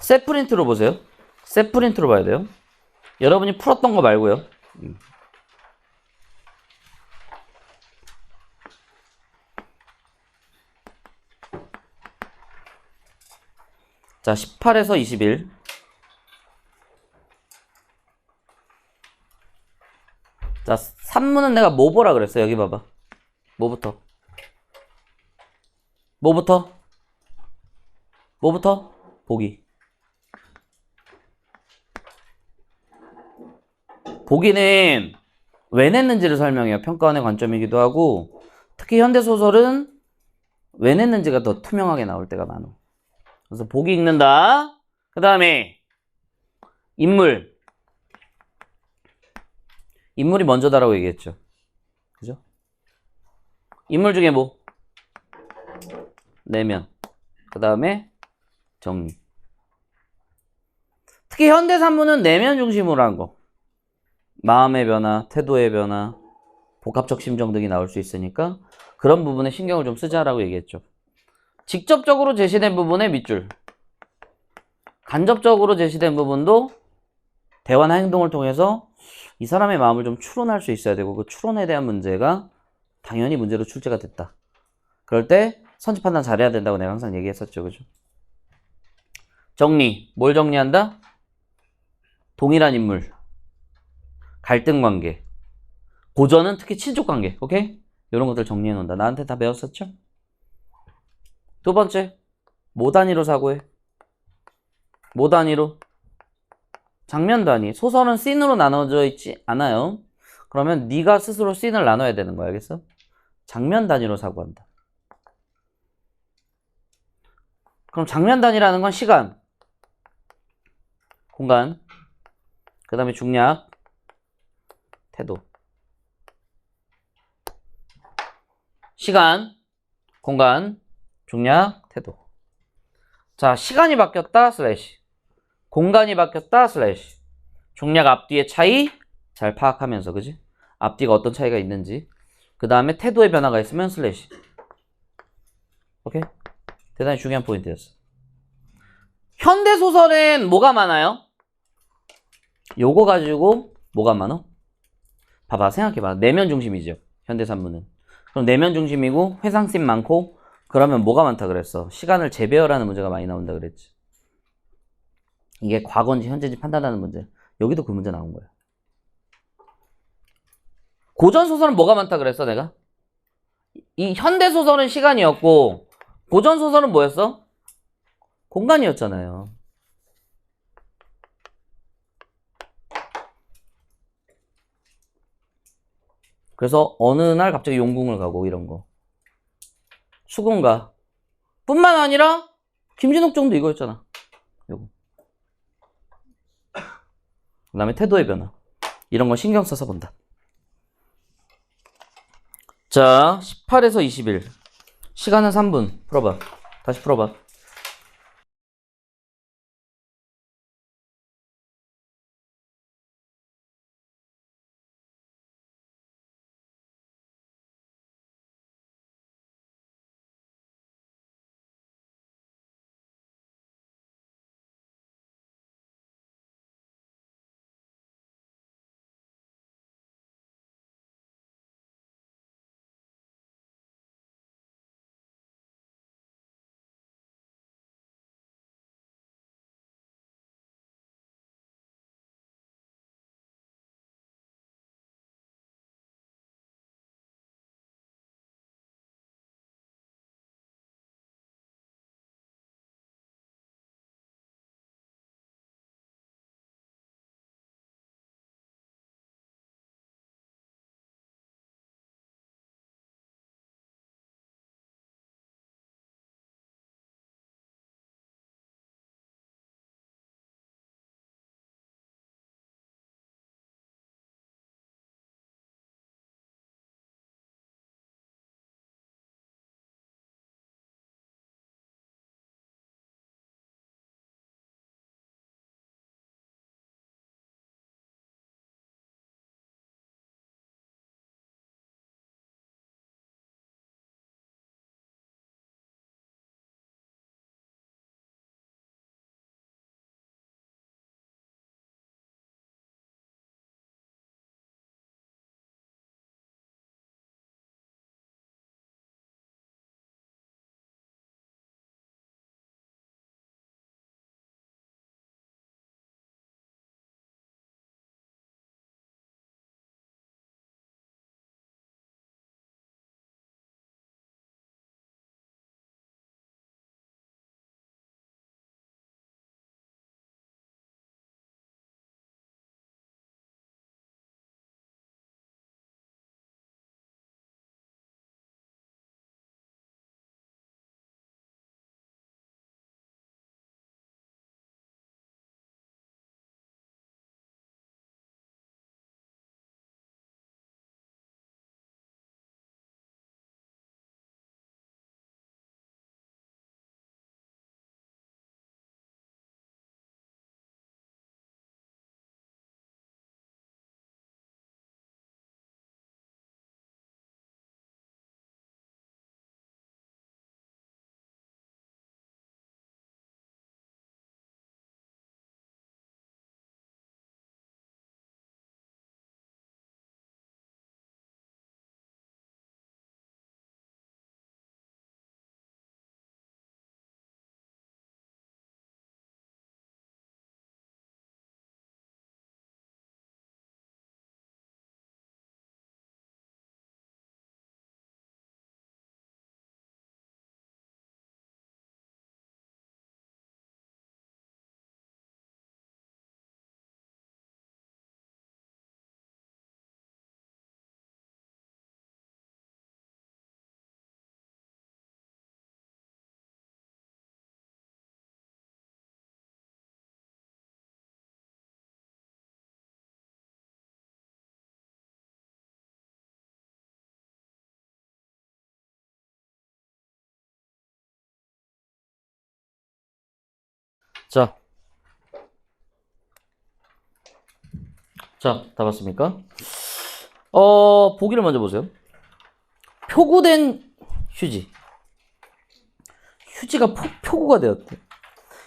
셋 프린트로 보세요. 셋 프린트로 봐야 돼요. 여러분이 풀었던 거 말고요. 자, 18에서 21. 자, 3문은 내가 뭐 보라 그랬어? 여기 봐봐. 뭐부터? 뭐부터? 뭐부터? 보기. 보기는 왜 냈는지를 설명해요. 평가원의 관점이기도 하고, 특히 현대소설은 왜 냈는지가 더 투명하게 나올 때가 많아. 그래서 보기 읽는다. 그 다음에 인물. 인물이 먼저다라고 얘기했죠. 그죠? 인물 중에 뭐? 내면. 그 다음에 정리. 특히 현대산문은 내면 중심으로 한 거. 마음의 변화, 태도의 변화, 복합적 심정 등이 나올 수 있으니까 그런 부분에 신경을 좀 쓰자라고 얘기했죠. 직접적으로 제시된 부분의 밑줄. 간접적으로 제시된 부분도 대화나 행동을 통해서 이 사람의 마음을 좀 추론할 수 있어야 되고, 그 추론에 대한 문제가 당연히 문제로 출제가 됐다. 그럴 때 선지 판단 잘해야 된다고 내가 항상 얘기했었죠. 그죠? 정리. 뭘 정리한다? 동일한 인물. 갈등 관계. 고전은 특히 친족 관계. 오케이? 이런 것들 정리해 놓는다. 나한테 다 배웠었죠? 두 번째. 뭐 단위로 사고해? 뭐 단위로? 장면 단위. 소설은 씬으로 나눠져 있지 않아요. 그러면 네가 스스로 씬을 나눠야 되는 거야. 알겠어? 장면 단위로 사고한다. 그럼 장면 단위라는 건 시간, 공간, 그 다음에 중략, 태도. 시간, 공간, 중략, 태도. 자, 시간이 바뀌었다, 슬래시. 공간이 바뀌었다, 슬래시. 중략 앞뒤의 차이 잘 파악하면서, 그지? 앞뒤가 어떤 차이가 있는지. 그 다음에 태도의 변화가 있으면 슬래시. 오케이? 대단히 중요한 포인트였어. 현대소설엔 뭐가 많아요? 요거 가지고 뭐가 많어? 봐봐, 생각해봐. 내면 중심이죠. 현대산문은. 그럼 내면 중심이고 회상씬 많고, 그러면 뭐가 많다 그랬어? 시간을 재배열하는 문제가 많이 나온다 그랬지. 이게 과거인지 현재인지 판단하는 문제. 여기도 그 문제 나온 거야. 고전소설은 뭐가 많다 그랬어 내가? 이 현대소설은 시간이었고 고전소설은 뭐였어? 공간이었잖아요. 그래서 어느 날 갑자기 용궁을 가고 이런 거. 수군가. 뿐만 아니라 김진욱 정도 이거였잖아. 요거. 그 다음에 태도의 변화. 이런 거 신경 써서 본다. 자, 18에서 21. 시간은 3분. 풀어봐. 다시 풀어봐. 자, 다 봤습니까? 보기를 먼저 보세요. 표구된 휴지. 휴지가 표구가 되었대.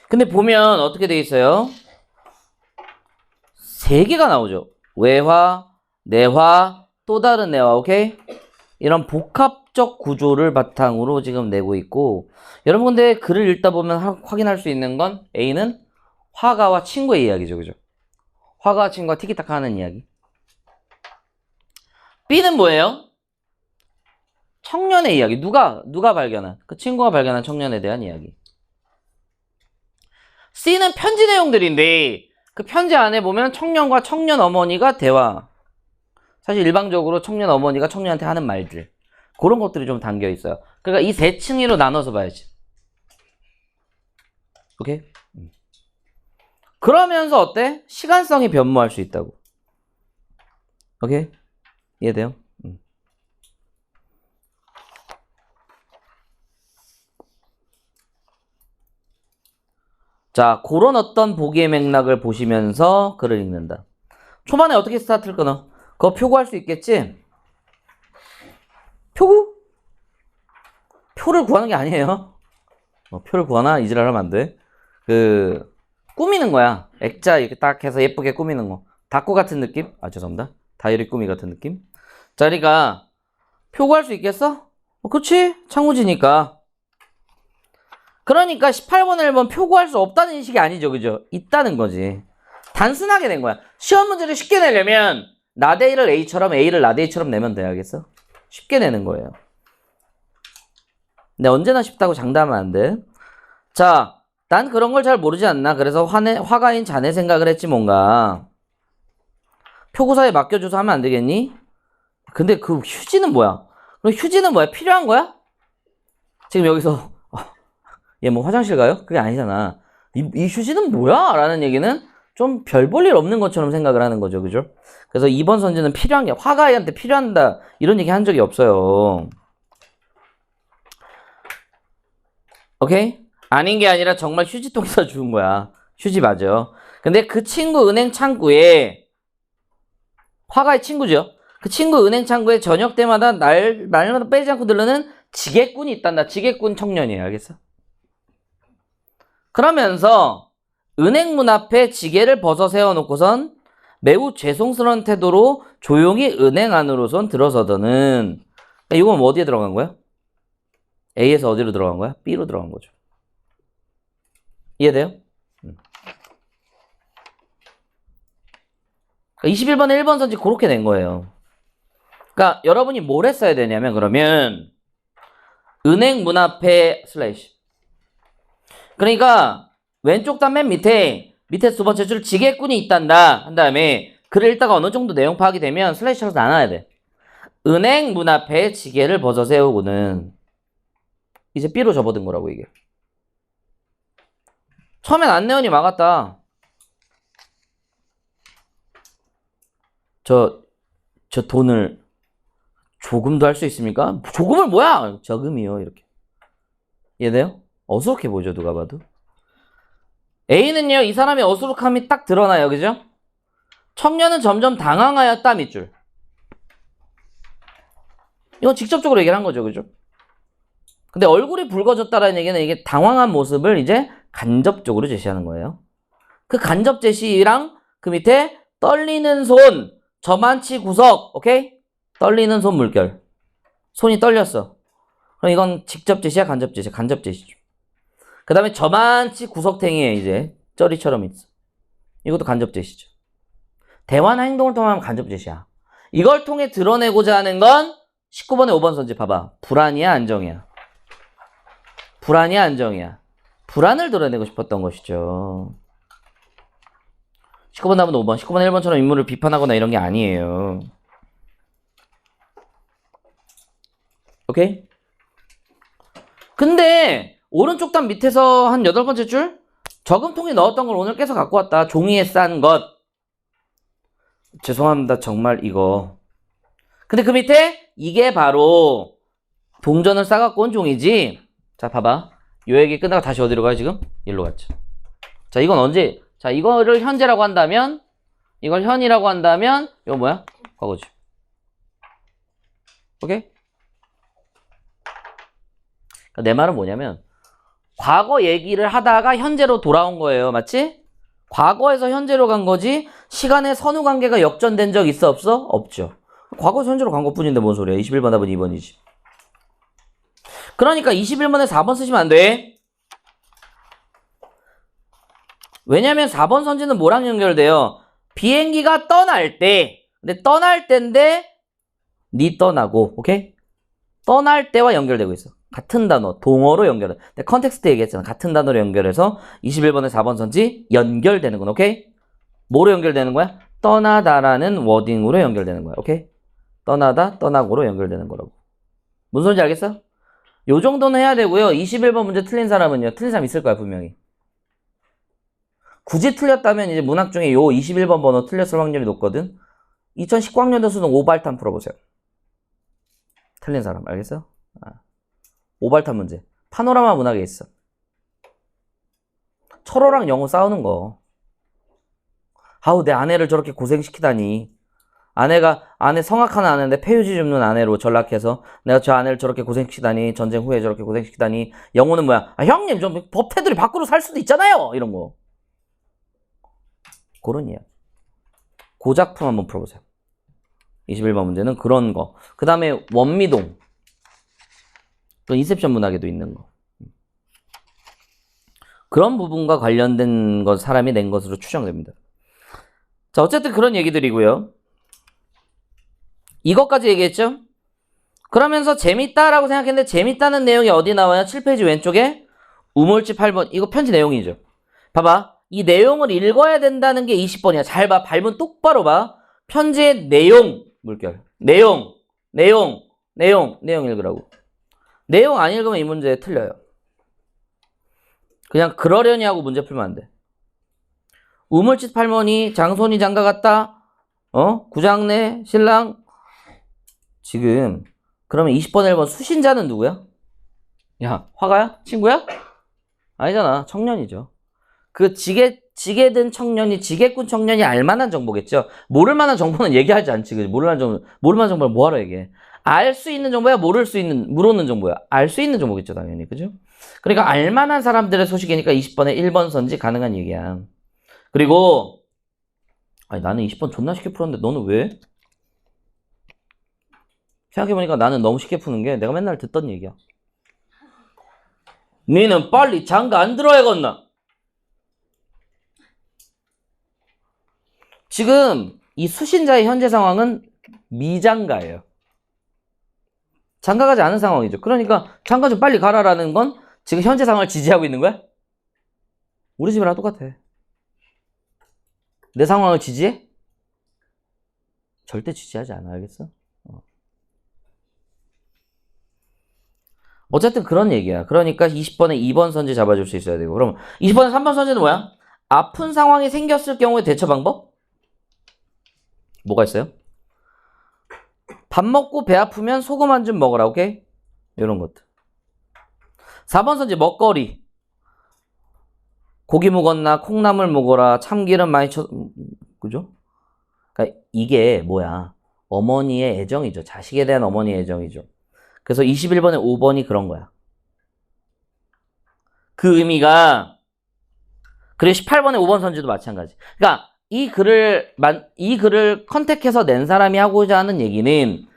근데 보면 어떻게 되어 있어요? 세 개가 나오죠. 외화, 내화, 또 다른 내화, 오케이? 이런 복합적 구조를 바탕으로 지금 내고 있고, 여러분 근데 글을 읽다 보면 확인할 수 있는 건 A는 화가와 친구의 이야기죠, 그죠? 화가와 친구가 티키타카 하는 이야기. B는 뭐예요? 청년의 이야기. 누가 발견한? 그 친구가 발견한 청년에 대한 이야기. C는 편지 내용들인데 그 편지 안에 보면 청년과 청년 어머니가 대화. 사실 일방적으로 청년 어머니가 청년한테 하는 말들. 그런 것들이 좀 담겨 있어요. 그러니까 이 세 층으로 나눠서 봐야지. 오케이? 그러면서 어때? 시간성이 변모할 수 있다고. 오케이? 이해돼요? 자, 그런 어떤 보기의 맥락을 보시면서 글을 읽는다. 초반에 어떻게 스타트를 끊어? 그거 표구할 수 있겠지? 표구? 표를 구하는 게 아니에요. 표를 구하나? 이 지랄 하면 안 돼. 꾸미는 거야. 액자 이렇게 딱 해서 예쁘게 꾸미는 거. 다꾸 같은 느낌? 아, 죄송합니다. 다이어리 꾸미 같은 느낌? 자, 그러니까 표 구할 수 있겠어? 그렇지? 창우지니까. 그러니까 18번, 1번 표 구할 수 없다는 인식이 아니죠. 그죠? 있다는 거지. 단순하게 된 거야. 시험 문제를 쉽게 내려면 나대이를 A처럼 A를 나대이처럼 내면 돼야겠어? 쉽게 내는 거예요. 근데 언제나 쉽다고 장담하면 안 돼. 자, 난 그런 걸 잘 모르지 않나. 그래서 화가인 자네 생각을 했지 뭔가. 표구사에 맡겨줘서 하면 안 되겠니? 근데 그 휴지는 뭐야? 그럼 휴지는 뭐야? 필요한 거야? 지금 여기서 얘 뭐 화장실 가요? 그게 아니잖아. 이 휴지는 뭐야? 라는 얘기는 좀 별 볼 일 없는 것처럼 생각을 하는 거죠. 그죠? 그래서 이번 선지는 필요한 게 화가이한테 필요한다 이런 얘기 한 적이 없어요. 오케이? 아닌 게 아니라 정말 휴지통에서 주운 거야. 휴지 맞아. 근데 그 친구 은행 창구에 화가의 친구죠. 그 친구 은행 창구에 저녁 때마다 날마다 빼지 않고 들르는 지게꾼이 있단다. 지게꾼 청년이에요. 알겠어? 그러면서 은행 문 앞에 지게를 벗어 세워놓고선 매우 죄송스러운 태도로 조용히 은행 안으로선 들어서더는. 이건 뭐 어디에 들어간 거야? A에서 어디로 들어간 거야? B로 들어간 거죠. 이해돼요? 21번에 1번 선지 그렇게 낸 거예요. 그러니까 여러분이 뭘 했어야 되냐면 그러면 은행 문 앞에 슬래시. 그러니까 왼쪽 단 맨 밑에 두 번째 줄 지게꾼이 있단다 한 다음에 글을 읽다가 어느 정도 내용 파악이 되면 슬래시 쳐서 나눠야 돼. 은행 문 앞에 지게를 벗어 세우고는 이제 B로 접어든 거라고 이게. 처음엔 안내원이 막았다. 저 돈을 조금도 할 수 있습니까? 조금을 뭐야? 저금이요. 이렇게. 이해돼요? 어수룩해 보이죠, 누가 봐도. A는요, 이 사람의 어수룩함이 딱 드러나요. 그죠? 청년은 점점 당황하였다 밑줄. 이건 직접적으로 얘기를 한 거죠. 그죠? 근데 얼굴이 붉어졌다라는 얘기는 이게 당황한 모습을 이제 간접적으로 제시하는 거예요. 그 간접 제시랑 그 밑에 떨리는 손, 저만치 구석, 오케이? 떨리는 손 물결. 손이 떨렸어. 그럼 이건 직접 제시야, 간접 제시야? 간접 제시죠. 그 다음에 저만치 구석탱이에 이제 쩌리처럼 있어. 이것도 간접 제시죠. 대화나 행동을 통하면 간접 제시야. 이걸 통해 드러내고자 하는 건 19번에 5번 선지 봐봐. 불안이야, 안정이야? 불안이야, 안정이야? 불안을 드러내고 싶었던 것이죠. 19번 답은 5번. 19번에 1번처럼 인물을 비판하거나 이런 게 아니에요. 오케이? 근데 오른쪽 단 밑에서 한 8번째 줄 저금통에 넣었던 걸 오늘 깨서 갖고 왔다. 종이에 싼 것. 죄송합니다. 정말 이거. 근데 그 밑에 이게 바로 동전을 싸갖고 온 종이지. 자 봐봐. 요 얘기 끝나고 다시 어디로 가요 지금? 일로 갔죠. 자, 이건 언제, 자, 이거를 현재라고 한다면, 이걸 현이라고 한다면, 이거 뭐야? 과거지. 오케이? 그러니까 내 말은 뭐냐면, 과거 얘기를 하다가 현재로 돌아온 거예요. 맞지? 과거에서 현재로 간 거지, 시간의 선후 관계가 역전된 적 있어, 없어? 없죠. 과거에서 현재로 간 것 뿐인데 뭔 소리야. 21번 답은 2번이지. 그러니까 21번에 4번 쓰시면 안 돼. 왜냐면 4번 선지는 뭐랑 연결돼요? 비행기가 떠날 때. 근데 떠날 때인데 니 떠나고, 오케이? 떠날 때와 연결되고 있어. 같은 단어, 동어로 연결해. 근데 컨텍스트 얘기했잖아. 같은 단어로 연결해서 21번에 4번 선지 연결되는구나, 오케이? 뭐로 연결되는 거야? 떠나다라는 워딩으로 연결되는 거야, 오케이? 떠나다, 떠나고로 연결되는 거라고. 무슨 소리인지 알겠어? 요 정도는 해야 되고요. 21번 문제 틀린 사람은요. 틀린 사람 있을 거야, 분명히. 굳이 틀렸다면 이제 문학 중에 요 21번 번호 틀렸을 확률이 높거든. 2019학년도 수능 오발탄 풀어보세요. 틀린 사람, 알겠어? 오발탄 문제. 파노라마 문학에 있어. 철호랑 영호 싸우는 거. 아우, 내 아내를 저렇게 고생시키다니. 아내 성악하는 아내인데 폐유지 줍는 아내로 전락해서 내가 저 아내를 저렇게 고생시키다니, 전쟁 후에 저렇게 고생시키다니. 영호는 뭐야? 아, 형님, 좀 법태들이 밖으로 살 수도 있잖아요! 이런 거. 그런 이야기. 그 작품 한번 풀어보세요. 21번 문제는 그런 거. 그 다음에 원미동. 그런 인셉션 문학에도 있는 거. 그런 부분과 관련된 것 사람이 낸 것으로 추정됩니다. 자, 어쨌든 그런 얘기들이고요. 이것까지 얘기했죠? 그러면서 재밌다라고 생각했는데 재밌다는 내용이 어디 나와요? 7페이지 왼쪽에 우물집 8번. 이거 편지 내용이죠. 봐봐. 이 내용을 읽어야 된다는 게 20번이야. 잘 봐. 발문 똑바로 봐. 편지의 내용. 물결. 내용 읽으라고. 내용 안 읽으면 이 문제 틀려요. 그냥 그러려니 하고 문제 풀면 안 돼. 우물집 8번이 장손이 장가 갔다. 구장내 신랑. 지금 그러면 20번 1번 수신자는 누구야? 야, 화가야? 친구야? 아니잖아. 청년이죠. 그 지게든 청년이, 지게꾼 청년이 알만한 정보겠죠. 모를 만한 정보는 얘기하지 않지. 그지? 모를 만한 정보를 뭐하러 얘기해? 알 수 있는 정보야? 모르는 정보야? 알 수 있는 정보겠죠, 당연히. 그죠? 그러니까 알만한 사람들의 소식이니까 20번에 1번 선지 가능한 얘기야. 그리고 아니, 나는 20번 존나 쉽게 풀었는데 너는 왜? 생각해보니까 나는 너무 쉽게 푸는 게 내가 맨날 듣던 얘기야. 니는 빨리 장가 안 들어야겠나? 지금 이 수신자의 현재 상황은 미장가예요. 장가 가지 않은 상황이죠. 그러니까 장가 좀 빨리 가라라는 건 지금 현재 상황을 지지하고 있는 거야? 우리 집이랑 똑같아. 내 상황을 지지해? 절대 지지하지 않아. 알겠어? 어쨌든 그런 얘기야. 그러니까 20번에 2번 선지 잡아줄 수 있어야 되고. 그럼 20번에 3번 선지는 뭐야? 아픈 상황이 생겼을 경우의 대처 방법? 뭐가 있어요? 밥 먹고 배 아프면 소금 한 줌 먹어라. 오케이? 이런 것들. 4번 선지 먹거리. 고기 묵었나 콩나물 먹어라. 참기름 많이 그죠? 그러니까 이게 뭐야? 어머니의 애정이죠. 자식에 대한 어머니의 애정이죠. 그래서 21번에 5번이 그런 거야. 그 의미가. 그리고 18번에 5번 선지도 마찬가지. 그러니까 이 글을 컨택해서 낸 사람이 하고자 하는 얘기는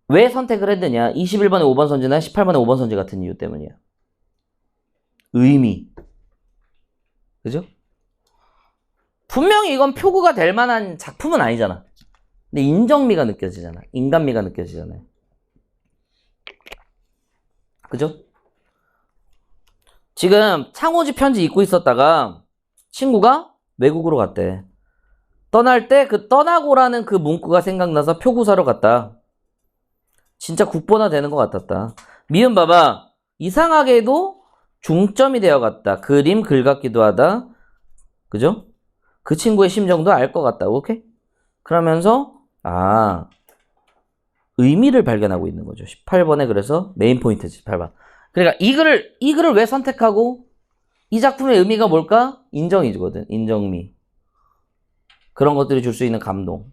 왜 선택을 했느냐? 21번에 5번 선지나 18번에 5번 선지 같은 이유 때문이야. 의미. 그죠? 분명히 이건 표구가 될 만한 작품은 아니잖아. 근데 인정미가 느껴지잖아. 인간미가 느껴지잖아요. 그죠? 지금 창호지 편지 읽고 있었다가 친구가 외국으로 갔대. 떠날 때 그 떠나고라는 그 문구가 생각나서 표구사로 갔다. 진짜 국보나 되는 것 같았다. 미음 봐봐. 이상하게도 중점이 되어 갔다. 그림 글 같기도 하다. 그죠? 그 친구의 심정도 알 것 같다. 오케이? 그러면서 의미를 발견하고 있는 거죠. 18번에 그래서 메인 포인트지. 18번. 그러니까 이 글을 왜 선택하고 이 작품의 의미가 뭘까? 인정이거든. 인정미. 그런 것들이 줄 수 있는 감동.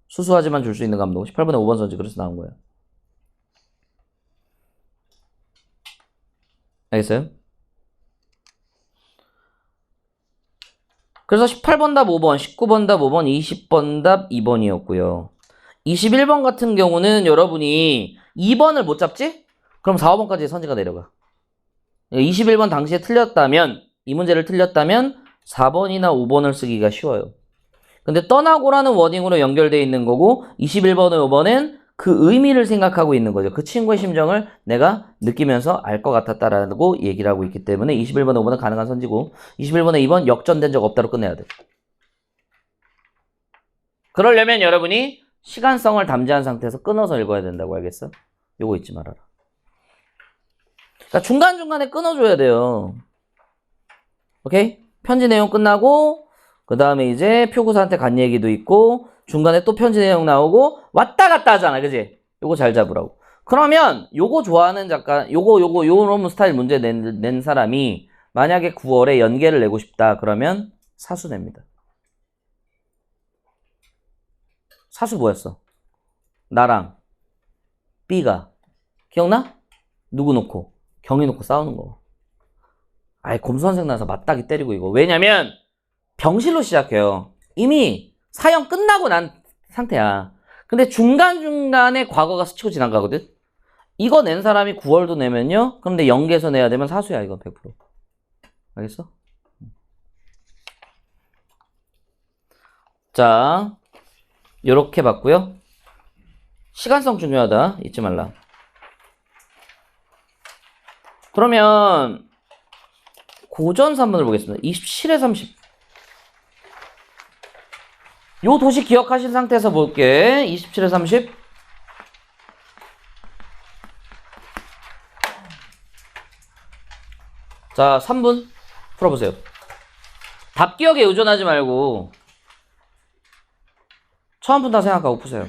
수수하지만 줄 수 있는 감동. 18번에 5번 선지 그래서 나온 거예요. 알겠어요? 그래서 18번 답 5번, 19번 답 5번, 20번 답 2번이었고요. 21번 같은 경우는 여러분이 2번을 못 잡지? 그럼 4, 5번까지 선지가 내려가. 21번 당시에 틀렸다면, 이 문제를 틀렸다면 4번이나 5번을 쓰기가 쉬워요. 근데 떠나고라는 워딩으로 연결되어 있는 거고 21번의 5번은 그 의미를 생각하고 있는 거죠. 그 친구의 심정을 내가 느끼면서 알 것 같았다라고 얘기를 하고 있기 때문에 21번의 5번은 가능한 선지고 21번의 2번 역전된 적 없다로 끝내야 돼. 그러려면 여러분이 시간성을 담지한 상태에서 끊어서 읽어야 된다고 알겠어? 요거 잊지 말아라. 그러니까 중간중간에 끊어줘야 돼요. 오케이? 편지 내용 끝나고 그 다음에 이제 표구사한테 간 얘기도 있고 중간에 또 편지 내용 나오고 왔다 갔다 하잖아. 그지? 요거 잘 잡으라고. 그러면 요거 좋아하는 작가 요런 스타일 문제 낸 사람이 만약에 9월에 연계를 내고 싶다 그러면 사수 냅니다. 사수 뭐였어? 나랑 B가 기억나? 누구 놓고? 경희 놓고 싸우는 거. 아예 곰수선생 나서 맞닥이 때리고 이거. 왜냐면 병실로 시작해요. 이미 사형 끝나고 난 상태야. 근데 중간중간에 과거가 스치고 지나가거든? 이거 낸 사람이 9월도 내면요? 그럼 내 연계에서 내야 되면 사수야, 이거 100%. 알겠어? 자, 요렇게 봤고요. 시간성 중요하다. 잊지 말라. 그러면 고전사 한번 보겠습니다. 27에 30. 요 도시 기억하신 상태에서 볼게. 27에 30. 자, 3분 풀어보세요. 답 기억에 의존하지 말고 처음 분 다 생각하고 푸세요.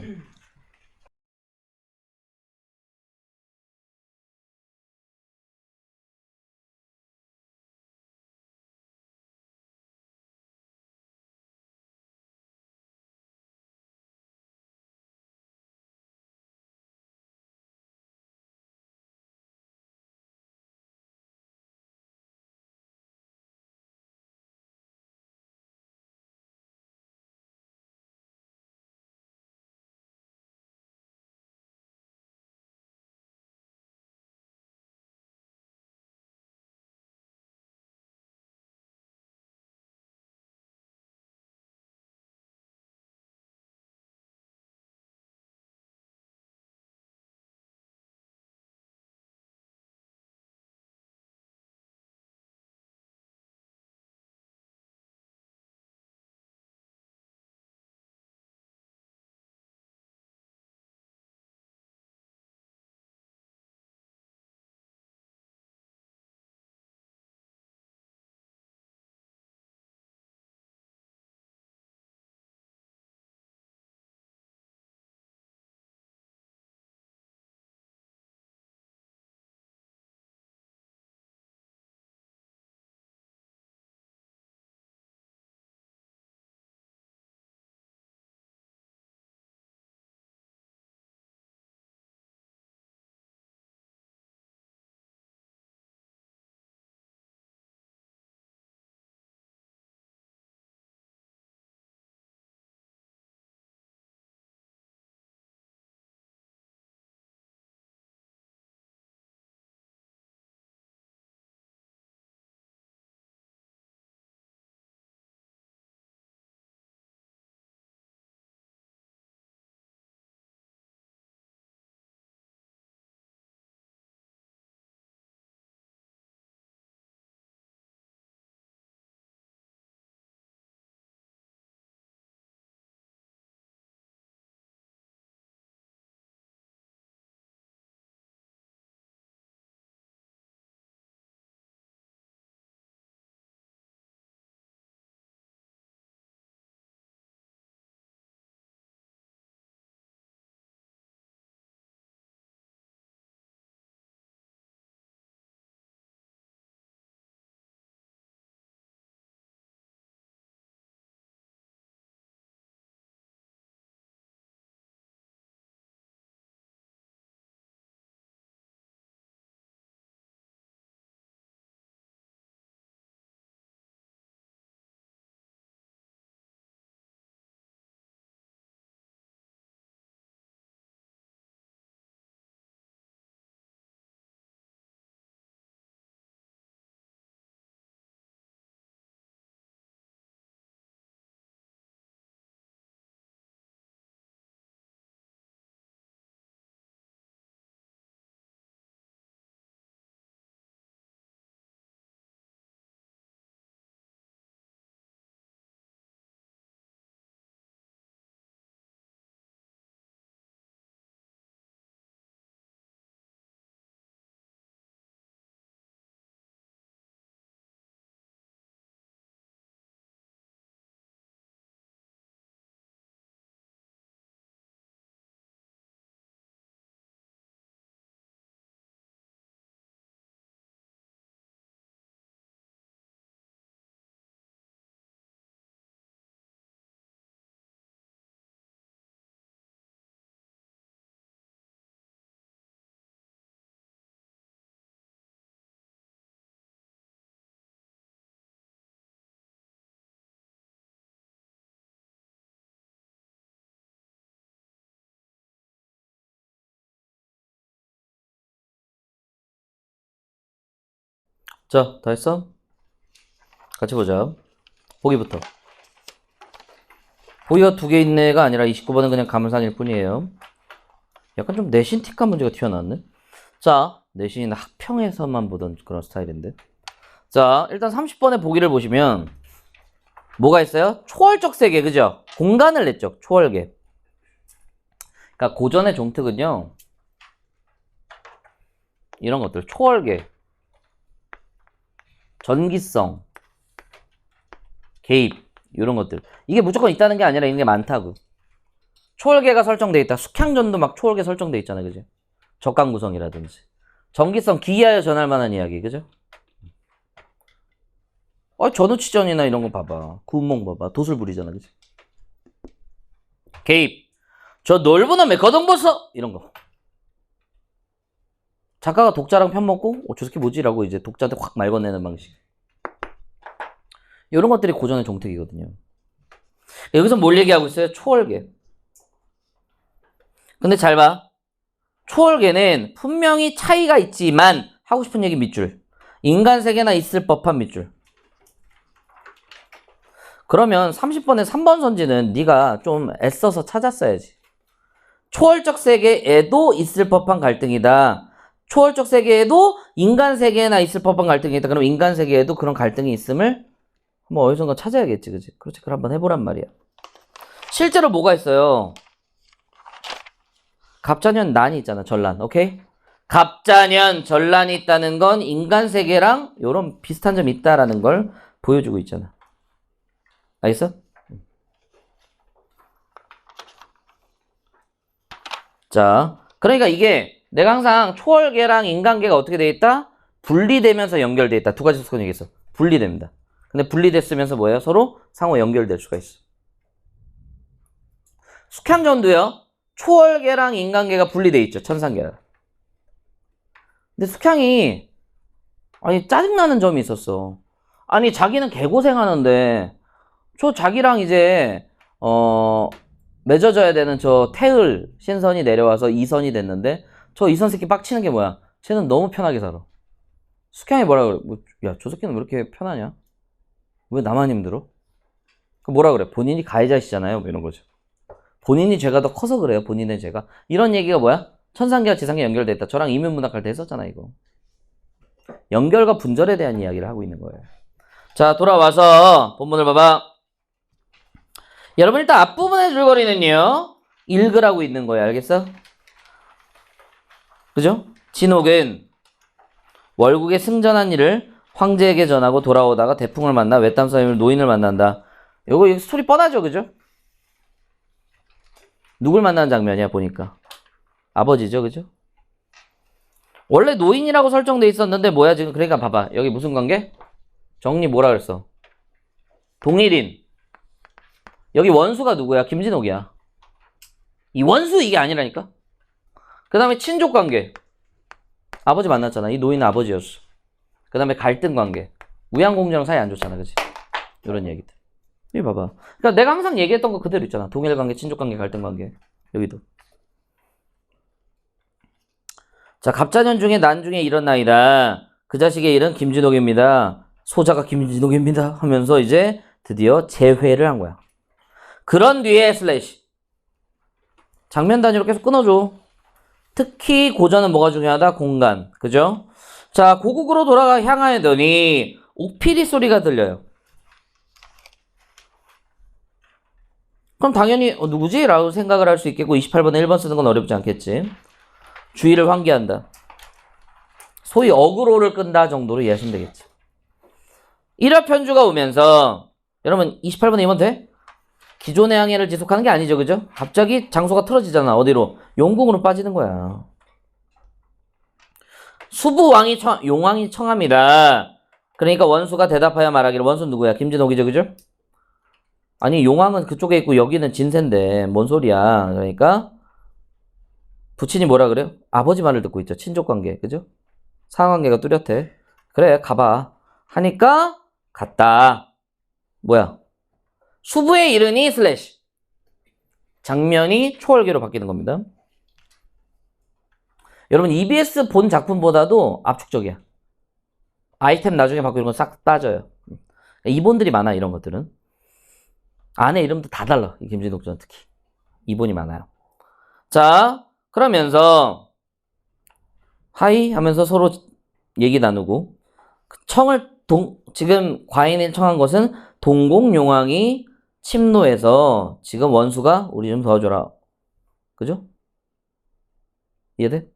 자, 다 했어? 같이 보자. 보기부터. 보기가 2개 있네가 아니라 29번은 그냥 가물산일 뿐이에요. 약간 좀 내신 틱한 문제가 튀어나왔네. 자, 내신은 학평에서만 보던 그런 스타일인데. 자, 일단 30번의 보기를 보시면 뭐가 있어요? 초월적 세계, 그죠? 공간을 냈죠. 초월계. 그러니까 고전의 종특은요, 이런 것들, 초월계, 전기성, 개입, 이런 것들. 이게 무조건 있다는 게 아니라 있는 게 많다고. 초월계가 설정돼 있다. 숙향전도 막 초월계 설정돼 있잖아, 그죠? 적강 구성이라든지. 전기성, 기하여 전할 만한 이야기, 그죠? 전우치전이나 이런 거 봐봐. 구운몽 봐봐. 도술 부리잖아, 그치? 개입. 저 넓은 놈의 거동보소! 이런 거. 작가가 독자랑 편먹고, 저 새끼 뭐지? 라고 이제 독자한테 확 말 건네는 방식. 이런 것들이 고전의 종특이거든요. 여기서 뭘 얘기하고 있어요? 초월계. 근데 잘 봐. 초월계는 분명히 차이가 있지만, 하고 싶은 얘기 밑줄. 인간 세계나 있을 법한 밑줄. 그러면 30번에 3번 선지는 네가 좀 애써서 찾았어야지. 초월적 세계에도 있을 법한 갈등이다. 초월적 세계에도 인간 세계나 있을 법한 갈등이 있다. 그럼 인간 세계에도 그런 갈등이 있음을 한번 어디선가 찾아야겠지, 그치? 그렇지, 그럼 한번 해보란 말이야. 실제로 뭐가 있어요? 갑자년 난이 있잖아, 전란. 오케이? 갑자년 전란이 있다는 건 인간 세계랑 이런 비슷한 점이 있다라는 걸 보여주고 있잖아. 알겠어? 자, 그러니까 이게 내가 항상 초월계랑 인간계가 어떻게 돼 있다? 분리되면서 연결돼 있다. 2가지 소스건 얘기했어. 분리됩니다. 근데 분리됐으면서 뭐예요? 서로 상호 연결될 수가 있어. 숙향전도요. 초월계랑 인간계가 분리돼 있죠. 천상계랑. 근데 숙향이 짜증나는 점이 있었어. 아니 자기는 개고생하는데 자기랑 이제 맺어져야 되는 저 태을 신선이 내려와서 이선이 됐는데 저 이선 새끼 빡치는 게 뭐야? 쟤는 너무 편하게 살아. 숙향이 뭐라 그래? 야, 저 새끼는 왜 이렇게 편하냐? 왜 나만 힘들어? 뭐라 그래? 본인이 가해자시잖아요. 뭐 이런 거죠. 본인이 죄가 더 커서 그래요. 본인의 죄가. 이런 얘기가 뭐야? 천상계와 지상계 연결돼 있다. 저랑 이면문학할 때 했었잖아, 이거. 연결과 분절에 대한 이야기를 하고 있는 거예요. 자, 돌아와서 본문을 봐봐. 여러분 일단 앞부분의 줄거리는요. 읽으라고 있는 거예요. 알겠어? 그죠? 진옥은 월국에 승전한 일을 황제에게 전하고 돌아오다가 대풍을 만나 외딴 사람을 노인을 만난다. 이거 스토리 뻔하죠, 그죠? 누굴 만나는 장면이야 보니까 아버지죠, 그죠? 원래 노인이라고 설정돼 있었는데 뭐야 지금? 그러니까 봐봐 여기 무슨 관계? 정리 뭐라 그랬어? 동일인. 여기 원수가 누구야? 김진옥이야. 이 원수 이게 아니라니까. 그 다음에 친족 관계. 아버지 만났잖아. 이 노인은 아버지였어. 그 다음에 갈등 관계. 우양공주랑 사이 안 좋잖아, 그치? 이런 얘기들. 여기 봐봐. 그러니까 내가 항상 얘기했던 거 그대로 있잖아. 동일 관계, 친족 관계, 갈등 관계. 여기도. 자, 갑자년 중에 난 중에 일어나이다. 그 자식의 이름 김진옥입니다. 소자가 김진옥입니다. 하면서 이제 드디어 재회를 한 거야. 그런 뒤에 슬래시. 장면 단위로 계속 끊어줘. 특히 고전은 뭐가 중요하다? 공간. 그죠? 자, 고국으로 향하더니 옥피리 소리가 들려요. 그럼 당연히 누구지? 라고 생각을 할 수 있겠고 28번에 1번 쓰는 건 어렵지 않겠지. 주의를 환기한다. 소위 어그로를 끈다 정도로 이해하시면 되겠지. 1화 편주가 오면서 여러분 28번에 2번 돼? 기존의 항해를 지속하는 게 아니죠, 그죠? 갑자기 장소가 틀어지잖아. 어디로? 용궁으로 빠지는 거야. 수부왕이 용왕이 청합니다. 그러니까 원수가 대답하여 말하기를. 원수 누구야? 김진옥이죠, 그죠? 아니 용왕은 그쪽에 있고 여기는 진세인데 뭔 소리야. 그러니까 부친이 뭐라 그래요? 아버지 말을 듣고 있죠. 친족관계, 그죠? 상관계가 뚜렷해. 그래 가봐 하니까 갔다. 뭐야? 수부에 이르니 슬래시. 장면이 초월계로 바뀌는 겁니다. 여러분 EBS 본 작품보다도 압축적이야. 아이템 나중에 바꾸는 건 싹 빠져요. 이본들이 많아, 이런 것들은. 안에 이름도 다 달라. 이 김진독전 특히. 이본이 많아요. 자, 그러면서 하이 하면서 서로 얘기 나누고 지금 과인이 청한 것은 동공용왕이 침노해서 지금 원수가 우리 좀 도와줘라. 그죠? 이해돼?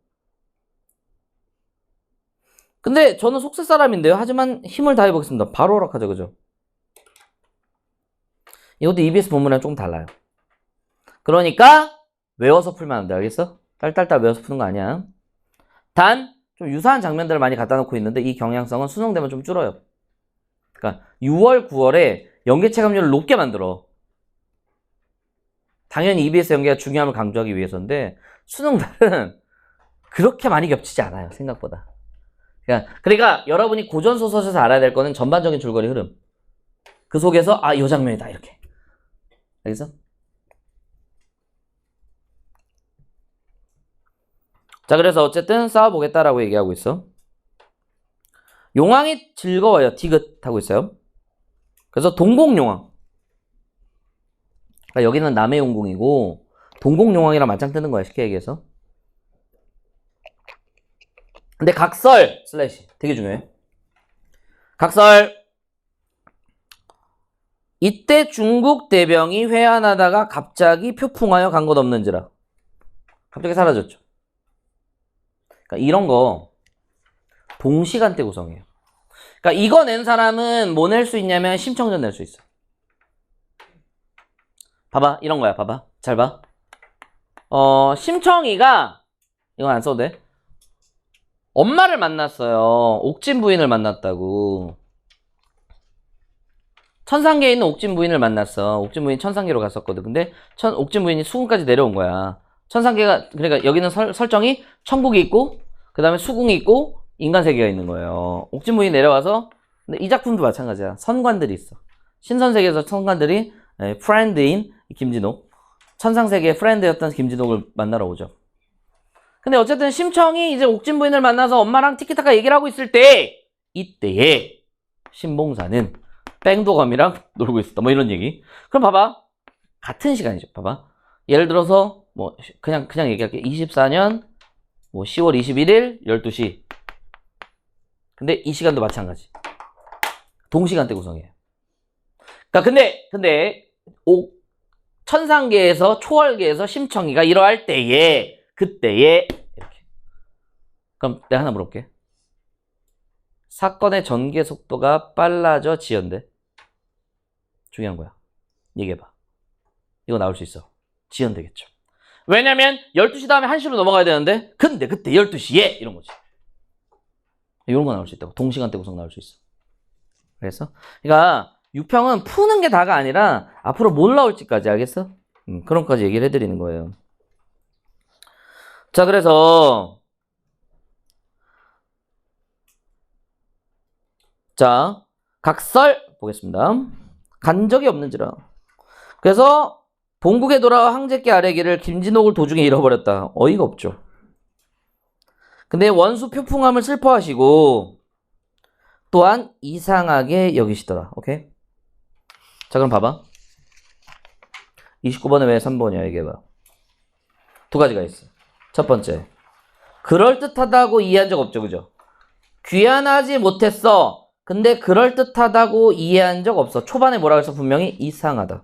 근데 저는 속세 사람인데요. 하지만 힘을 다해보겠습니다. 바로 허락하죠. 그죠? 이것도 EBS 본문이랑 조금 달라요. 그러니까 외워서 풀면 안 돼. 알겠어? 딸딸딸 외워서 푸는 거 아니야. 단 좀 유사한 장면들을 많이 갖다 놓고 있는데 이 경향성은 수능되면 좀 줄어요. 그러니까 6월, 9월에 연계 체감률을 높게 만들어. 당연히 EBS 연계가 중요함을 강조하기 위해서인데 수능달은 그렇게 많이 겹치지 않아요. 생각보다. 그러니까 여러분이 고전소설에서 알아야 될 거는 전반적인 줄거리 흐름. 그 속에서 이 장면이다 이렇게. 알겠어? 자, 그래서 어쨌든 싸워보겠다라고 얘기하고 있어. 용왕이 즐거워요. 디귿하고 있어요. 그래서 동공용왕. 그러니까 여기는 남의 용궁이고 동공용왕이랑 맞짱 뜨는 거야. 쉽게 얘기해서. 근데 각설 슬래시 되게 중요해. 각설. 이때 중국 대병이 회안하다가 갑자기 표풍하여 간 것 없는지라. 갑자기 사라졌죠. 그러니까 이런 거 동시간대 구성이에요. 그러니까 이거 낸 사람은 뭐 낼 수 있냐면 심청전 낼 수 있어. 봐봐, 이런 거야. 봐봐, 잘 봐. 심청이가 이건 안 써도 돼. 엄마를 만났어요. 옥진 부인을 만났다고. 천상계에 있는 옥진 부인을 만났어. 옥진 부인 천상계로 갔었거든. 근데 옥진 부인이 수궁까지 내려온 거야. 천상계가, 그러니까 여기는 설정이 천국이 있고 그 다음에 수궁이 있고 인간세계가 있는 거예요. 옥진 부인이 내려와서, 근데 이 작품도 마찬가지야. 선관들이 있어. 신선세계에서 선관들이 프렌드인 김진옥, 천상세계의 프렌드였던 김진옥을 만나러 오죠. 근데 어쨌든 심청이 이제 옥진 부인을 만나서 엄마랑 티키타카 얘기를 하고 있을 때 이때에 신봉사는 뺑도감이랑 놀고 있었다. 뭐 이런 얘기. 그럼 봐봐. 같은 시간이죠. 봐봐. 예를 들어서 뭐 그냥 얘기할게. 24년 뭐 10월 21일 12시. 근데 이 시간도 마찬가지. 동시간대 구성이에요. 그러니까 근데 천상계에서 초월계에서 심청이가 이러할 때에 그때에 이렇게. 그럼 내가 하나 물어볼게. 사건의 전개 속도가 빨라져 지연돼? 중요한 거야. 얘기해봐. 이거 나올 수 있어. 지연되겠죠. 왜냐면 12시 다음에 1시로 넘어가야 되는데 근데 그때 12시에 이런 거지. 이런 거 나올 수 있다고. 동시간대 구성 나올 수 있어. 그래서 그러니까 유평은 푸는 게 다가 아니라 앞으로 뭘 나올지까지 알겠어? 그런 것까지 얘기를 해드리는 거예요. 자, 그래서 자, 각설 보겠습니다. 간 적이 없는지라. 그래서 본국에 돌아와 황제께 아뢰기를 김진옥을 도중에 잃어버렸다. 어이가 없죠. 근데 원수 표풍함을 슬퍼하시고 또한 이상하게 여기시더라. 오케이? 자, 그럼 봐봐. 29번에 왜 3번이야? 얘기해봐. 두 가지가 있어. 첫 번째, 그럴듯하다고 이해한 적 없죠. 그죠? 귀환하지 못했어. 근데 그럴듯하다고 이해한 적 없어. 초반에 뭐라 그랬어? 분명히 이상하다.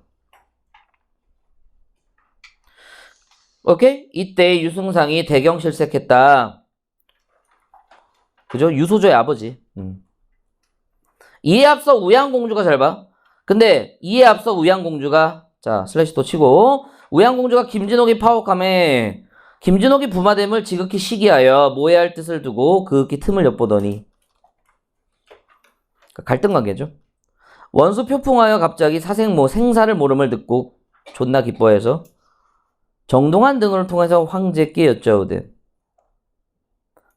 오케이? 이때 유승상이 대경실색했다. 그죠? 유소조의 아버지. 이에 앞서 우양공주가 잘 봐. 근데 이에 앞서 우양공주가, 자 슬래시 또 치고, 우양공주가 김진옥이 파옥함에 김진옥이 부마됨을 지극히 시기하여 모해할 뜻을 두고 그윽히 틈을 엿보더니. 갈등 관계죠. 원수 표풍하여 갑자기 사생모 생사를 모름을 듣고 존나 기뻐해서 정동환 등을 통해서 황제께 여짜오되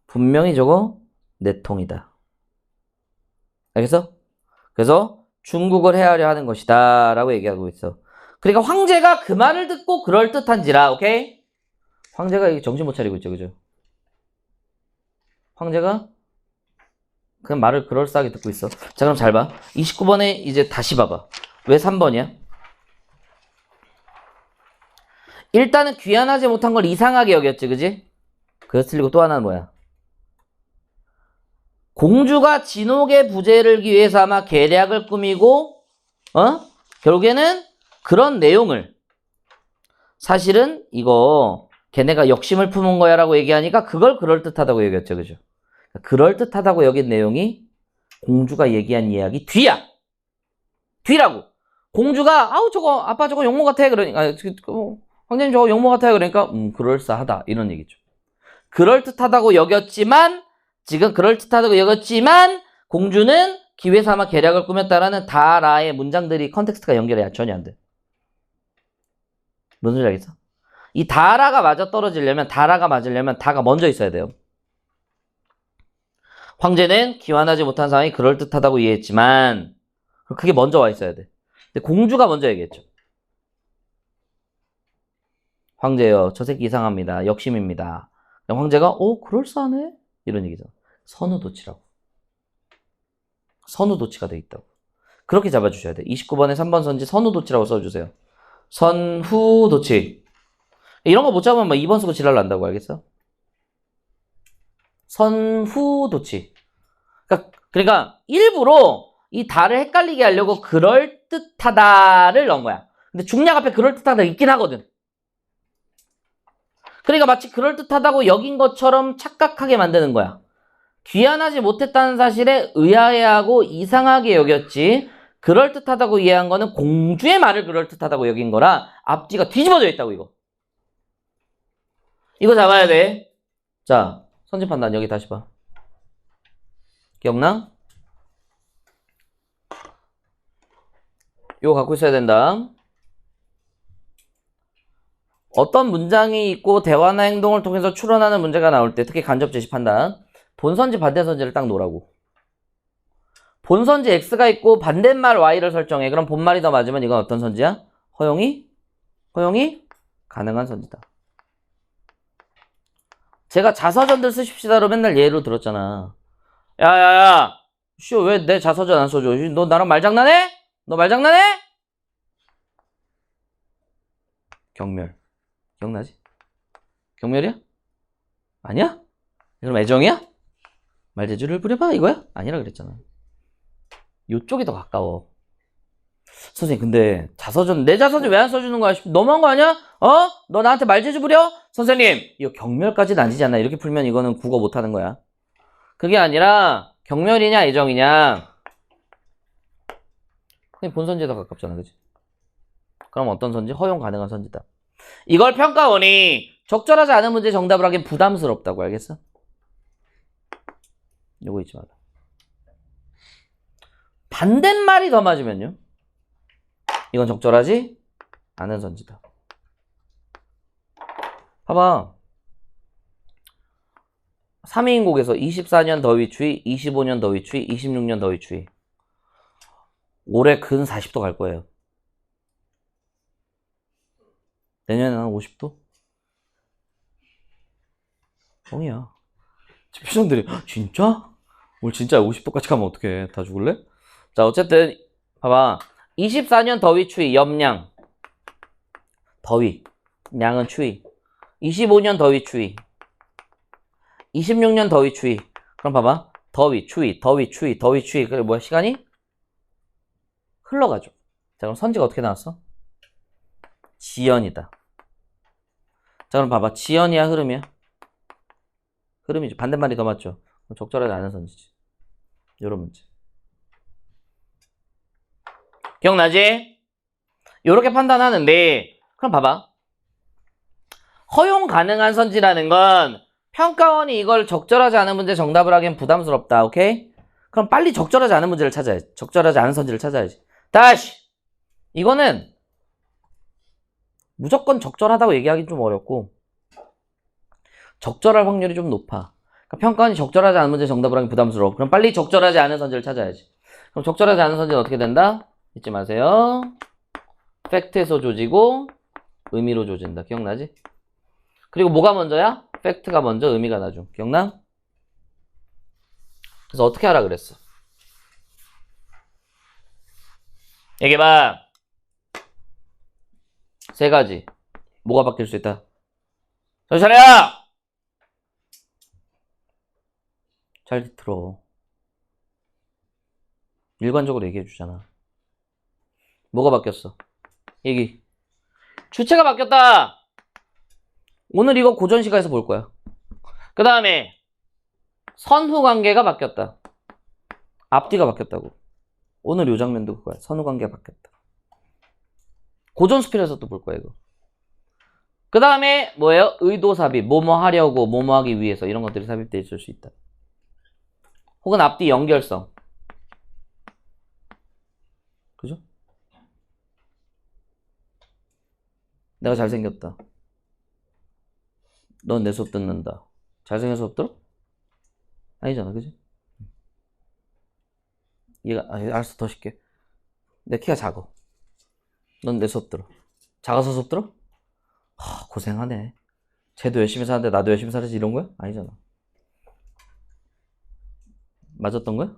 분명히 저거 내 통이다. 알겠어? 그래서 중국을 해하려 하는 것이다 라고 얘기하고 있어. 그러니까 황제가 그 말을 듣고 그럴듯한지라. 오케이? 황제가 정신 못 차리고 있죠. 그죠? 황제가 그냥 말을 그럴싸하게 듣고 있어. 자, 그럼 잘 봐. 29번에 이제 다시 봐봐. 왜 3번이야? 일단은 귀환하지 못한 걸 이상하게 여겼지, 그지? 그래서 틀리고 또 하나는 뭐야? 공주가 진옥의 부재를 위해서 아마 계략을 꾸미고, 결국에는 그런 내용을, 사실은 이거 걔네가 욕심을 품은 거야 라고 얘기하니까 그걸 그럴듯하다고 여겼죠, 그죠? 그럴듯하다고 여긴 내용이 공주가 얘기한 이야기 뒤야. 뒤라고. 공주가 아우 저거 아빠 저거 용모 같아 그러니까 황제님 저거 용모 같아요 그러니까 그럴싸하다 이런 얘기죠. 그럴듯하다고 여겼지만 지금 그럴듯하다고 여겼지만 공주는 기회 삼아 계략을 꾸몄다라는 다라의 문장들이 컨텍스트가 연결이 전혀 안 돼. 무슨 소리 알겠어? 이 다라가 맞아떨어지려면 다라가 맞으려면 다가 먼저 있어야 돼요. 황제는 기환하지 못한 상황이 그럴듯하다고 이해했지만 그게 먼저 와 있어야 돼. 근데 공주가 먼저 얘기했죠. 황제요, 저 새끼 이상합니다. 역심입니다. 황제가 그럴싸하네? 이런 얘기죠. 선우도치라고. 선우도치가 돼 있다고. 그렇게 잡아주셔야 돼. 29번에 3번 선지 선우도치라고 써주세요. 선후도치. 이런 거 못 잡으면 2번 쓰고 지랄 난다고 알겠어? 선후도치. 그러니까 일부러 이 다를 헷갈리게 하려고 그럴듯하다를 넣은 거야. 근데 중략 앞에 그럴듯하다 있긴 하거든. 그러니까 마치 그럴듯하다고 여긴 것처럼 착각하게 만드는 거야. 귀환하지 못했다는 사실에 의아해하고 이상하게 여겼지 그럴듯하다고 이해한 거는 공주의 말을 그럴듯하다고 여긴 거라 앞뒤가 뒤집어져 있다고 이거. 이거 잡아야 돼. 자, 선지판단 여기 다시 봐. 기억나? 이거 갖고 있어야 된다. 어떤 문장이 있고 대화나 행동을 통해서 추론하는 문제가 나올 때 특히 간접 제시 판단 본선지 반대선지를 딱 놓으라고. 본선지 X가 있고 반대말 Y를 설정해. 그럼 본말이 더 맞으면 이건 어떤 선지야? 허용이 가능한 선지다. 제가 자서전들 쓰십시다로 맨날 예로 들었잖아. 야야야 쇼 왜 내 자서전 안 써줘? 너 나랑 말장난해? 너 말장난해? 경멸 기억나지? 경멸이야? 아니야? 그럼 애정이야? 말재주를 부려봐 이거야? 아니라 그랬잖아. 요쪽이 더 가까워. 선생님 근데 자서전 내 자서전 왜 안 써주는 거야? 너무한 거 아니야? 너 나한테 말재주 부려? 선생님 이거 경멸까지는 아니잖아. 이렇게 풀면 이거는 국어 못하는 거야. 그게 아니라 경멸이냐 애정이냐. 그냥 본선지에 더 가깝잖아 그치? 그럼 어떤 선지? 허용 가능한 선지다. 이걸 평가원이 적절하지 않은 문제 정답을 하긴 부담스럽다고 알겠어? 요거 잊지 마라. 반대말이 더 맞으면요? 이건 적절하지 않은 선지다. 봐봐. 3위인곡에서 24년 더위 추위, 25년 더위 추위, 26년 더위 추위. 올해 근 40도 갈 거예요. 내년에는 한 50도? 뻥이야. 표정들이 진짜? 올 진짜 50도까지 가면 어떡해. 다 죽을래? 자 어쨌든 봐봐. 24년 더위 추위 염량 더위 량은 추위 25년 더위 추위 26년 더위 추위 그럼 봐봐 더위 추위 더위 추위 더위 추위 그게 뭐야 시간이? 흘러가죠. 자 그럼 선지가 어떻게 나왔어? 지연이다. 자 그럼 봐봐 지연이야 흐름이야? 흐름이죠. 반대말이 더 맞죠. 적절하지 않은 선지지. 요런 문제. 기억나지? 요렇게 판단하는데 그럼 봐봐. 허용 가능한 선지라는 건 평가원이 이걸 적절하지 않은 문제 정답을 하기엔 부담스럽다. 오케이? 그럼 빨리 적절하지 않은 문제를 찾아야지. 적절하지 않은 선지를 찾아야지. 다시! 이거는 무조건 적절하다고 얘기하기 좀 어렵고 적절할 확률이 좀 높아. 그러니까 평가원이 적절하지 않은 문제 정답을 하기 부담스러워. 그럼 빨리 적절하지 않은 선지를 찾아야지. 그럼 적절하지 않은 선지는 어떻게 된다? 잊지 마세요. 팩트에서 조지고 의미로 조진다. 기억나지? 그리고 뭐가 먼저야? 팩트가 먼저 의미가 나중. 기억나? 그래서 어떻게 하라 그랬어? 얘기해봐. 세 가지. 뭐가 바뀔 수 있다? 정신 차려! 잘 들어. 일관적으로 얘기해 주잖아. 뭐가 바뀌었어? 얘기. 주체가 바뀌었다. 오늘 이거 고전 시간에서 볼 거야. 그 다음에 선후 관계가 바뀌었다. 앞뒤가 바뀌었다고. 오늘 요 장면도 그거야. 선후 관계가 바뀌었다. 고전 스킬에서 또 볼 거야 이거. 그 다음에 뭐예요? 의도 삽입. 뭐뭐 하려고, 뭐뭐 하기 위해서 이런 것들이 삽입되어 있을 수 있다. 혹은 앞뒤 연결성. 그죠? 내가 잘생겼다. 넌 내 수업 듣는다. 잘생긴 수업 들어? 아니잖아, 그지? 얘가, 알았어, 더 쉽게. 내 키가 작어. 넌 내 수업 들어. 작아서 수업 들어? 고생하네. 쟤도 열심히 사는데 나도 열심히 살아야지 이런 거야? 아니잖아. 맞았던 거야?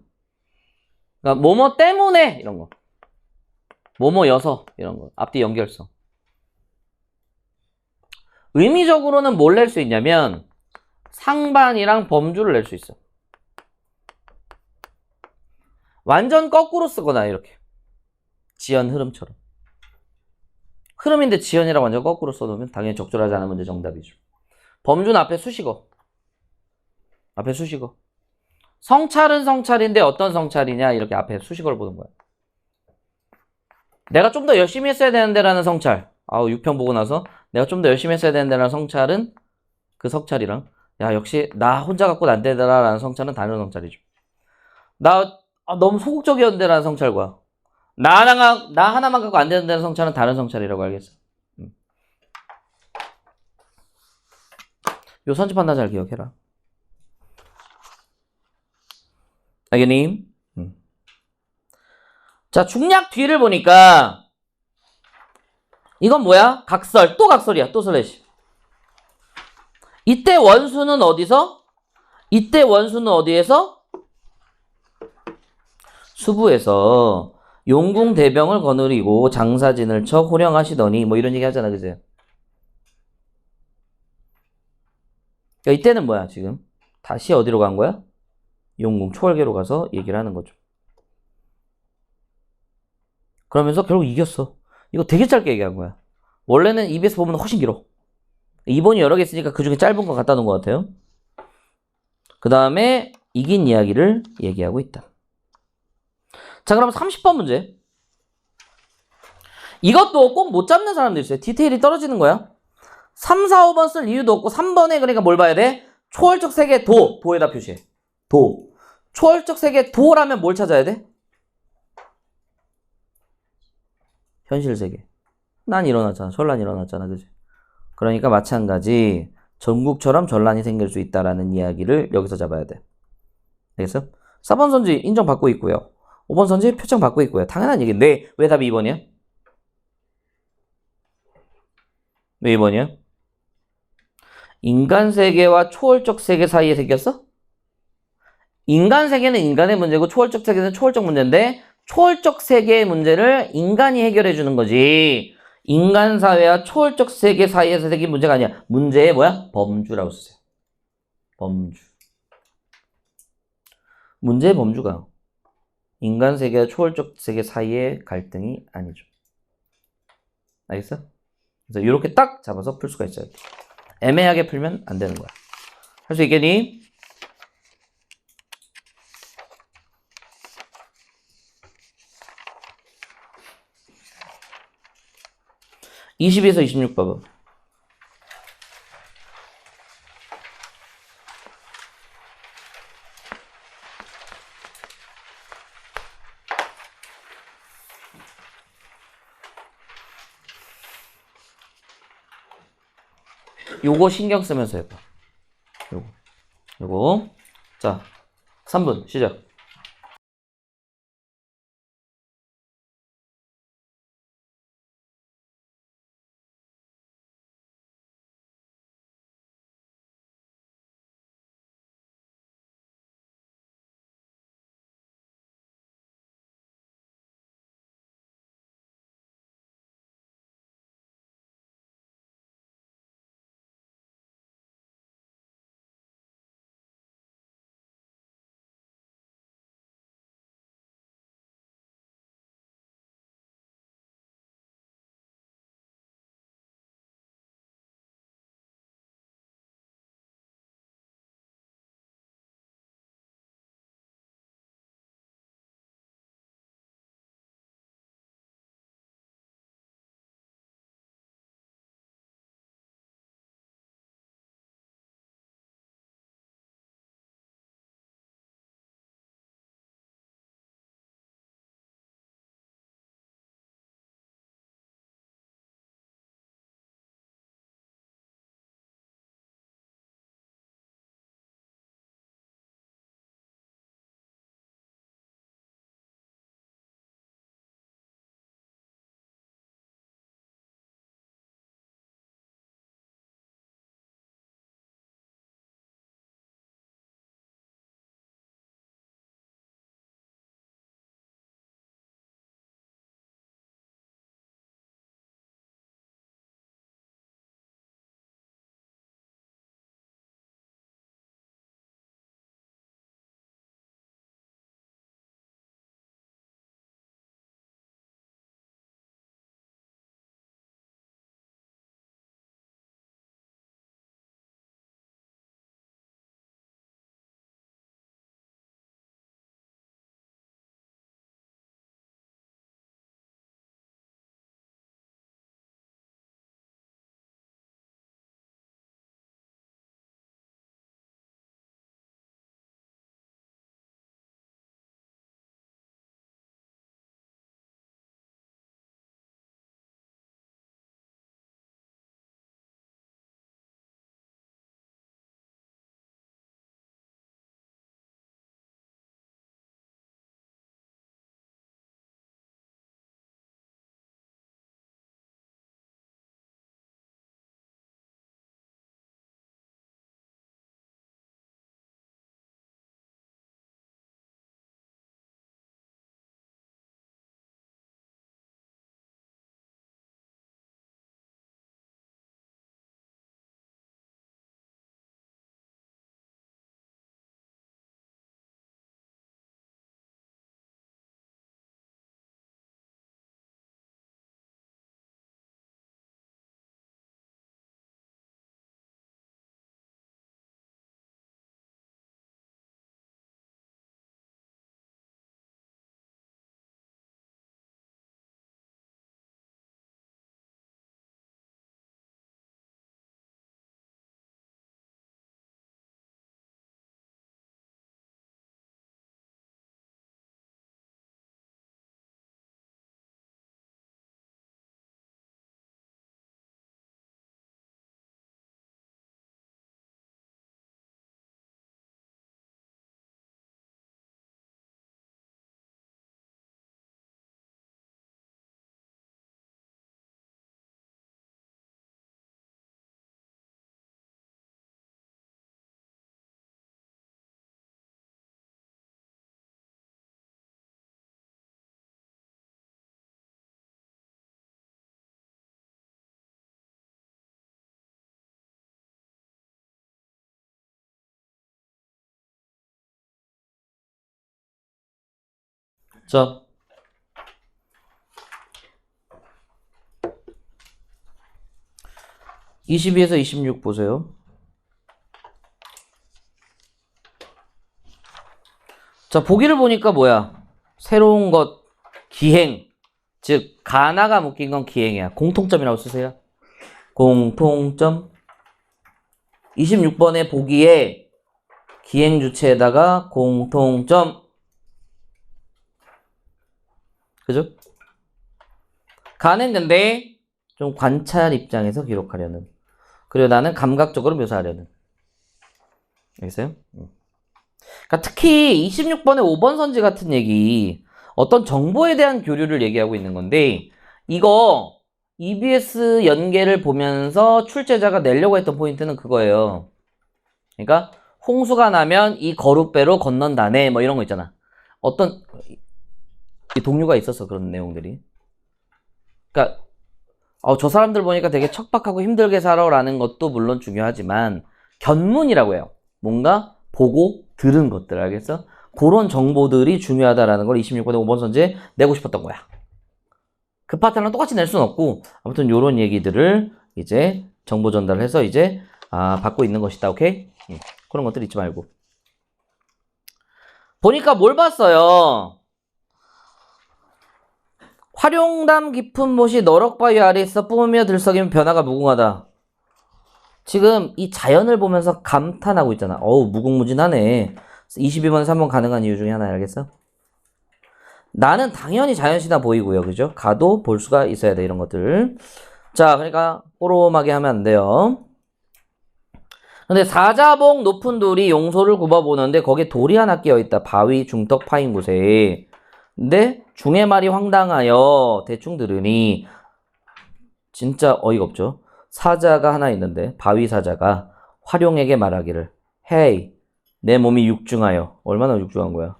그러니까 뭐뭐 때문에 이런 거. 뭐뭐여서 이런 거. 앞뒤 연결성. 의미적으로는 뭘 낼 수 있냐면 상반이랑 범주를 낼 수 있어. 완전 거꾸로 쓰거나 이렇게. 지연 흐름처럼. 흐름인데 지연이랑 완전 거꾸로 써놓으면 당연히 적절하지 않은 문제 정답이죠. 범주는 앞에 수식어. 앞에 수식어. 성찰은 성찰인데 어떤 성찰이냐 이렇게 앞에 수식어를 보는 거야. 내가 좀 더 열심히 했어야 되는데 라는 성찰. 6편 보고 나서 내가 좀 더 열심히 했어야 되는데 라는 성찰은 그 성찰이랑 야 역시 나 혼자 갖고는 안 되더라 라는 성찰은 다른 성찰이죠. 나 너무 소극적이었는데 라는 성찰과 나 하나만 갖고 안 되는데 라는 성찰은 다른 성찰이라고 알겠어. 요 선지 판단 잘 기억해라. 알겠니? 자, 중략 뒤를 보니까 이건 뭐야? 각설. 또 각설이야. 또 슬래시. 이때 원수는 어디서? 이때 원수는 어디에서? 수부에서 용궁 대병을 거느리고 장사진을 쳐 호령하시더니 뭐 이런 얘기 하잖아. 그지? 그러니까 이때는 뭐야 지금? 다시 어디로 간 거야? 용궁 초월계로 가서 얘기를 하는 거죠. 그러면서 결국 이겼어. 이거 되게 짧게 얘기한 거야. 원래는 EBS 보면 훨씬 길어. 2번이 여러 개 있으니까 그 중에 짧은 거 갖다 놓은 것 같아요. 그 다음에 이긴 이야기를 얘기하고 있다. 자, 그럼 30번 문제. 이것도 꼭 못 잡는 사람들 있어요. 디테일이 떨어지는 거야. 3, 4, 5번 쓸 이유도 없고 3번에 그러니까 뭘 봐야 돼? 초월적 세계 도에다 표시해. 도. 초월적 세계 도라면 뭘 찾아야 돼? 현실 세계. 난 일어났잖아. 전란이 일어났잖아. 그지? 그러니까 마찬가지 전국처럼 전란이 생길 수 있다라는 이야기를 여기서 잡아야 돼. 알겠어? 4번 선지 인정받고 있고요. 5번 선지 표창 받고 있고요. 당연한 얘기인데 왜 답이 2번이야? 왜 2번이야? 인간 세계와 초월적 세계 사이에 생겼어? 인간 세계는 인간의 문제고 초월적 세계는 초월적 문제인데 초월적 세계의 문제를 인간이 해결해 주는 거지. 인간 사회와 초월적 세계 사이에서 생긴 문제가 아니야. 문제의 뭐야? 범주라고 쓰세요. 범주. 문제의 범주가 인간 세계와 초월적 세계 사이의 갈등이 아니죠. 알겠어? 그래서 이렇게 딱 잡아서 풀 수가 있어요. 애매하게 풀면 안 되는 거야. 할 수 있겠니? (22에서 26번) 요거 신경 쓰면서 해봐. 요거. 자, 3분 시작. 자, (22에서 26) 보세요. 자, 보기를 보니까 뭐야? 새로운 것, 기행. 즉, 가나가 묶인 건 기행이야. 공통점이라고 쓰세요. 공통점. 26번의 보기에 기행 주체에다가 공통점. 그죠? 가는데 좀 관찰 입장에서 기록하려는. 그리고 나는 감각적으로 묘사하려는. 알겠어요? 그러니까 특히 26번의 5번 선지 같은 얘기, 어떤 정보에 대한 교류를 얘기하고 있는 건데, 이거 EBS 연계를 보면서 출제자가 내려고 했던 포인트는 그거예요. 그러니까 홍수가 나면 이 거룻배로 건넌다네, 뭐 이런 거 있잖아. 어떤 동료가 있었어, 그런 내용들이. 그러니까 저 사람들 보니까 되게 척박하고 힘들게 살아라는 것도 물론 중요하지만 견문이라고 해요. 뭔가 보고 들은 것들, 알겠어? 그런 정보들이 중요하다라는 걸 26번의 5번 선지에 내고 싶었던 거야. 그 파트랑 똑같이 낼 수는 없고, 아무튼 요런 얘기들을 이제 정보 전달을 해서 이제 받고 있는 것이다. 오케이? 그런 것들 잊지 말고. 보니까 뭘 봤어요? 활용담 깊은 못이 너럭바위 아래 있어 뿜으며 들썩이면 변화가 무궁하다. 지금 이 자연을 보면서 감탄하고 있잖아. 어우, 무궁무진하네. 22번 3번 가능한 이유 중에 하나, 알겠어? 나는 당연히 자연시나 보이고요. 그죠? 가도 볼 수가 있어야 돼, 이런 것들. 자, 그러니까 꼬롬하게 하면 안 돼요. 근데 사자봉 높은 돌이 용소를 굽어보는데 거기에 돌이 하나 끼어있다. 바위 중턱 파인 곳에. 근데 중의 말이 황당하여 대충 들으니 진짜 어이가 없죠. 사자가 하나 있는데 바위 사자가 화룡에게 말하기를, 헤이, 내 몸이 육중하여. 얼마나 육중한 거야.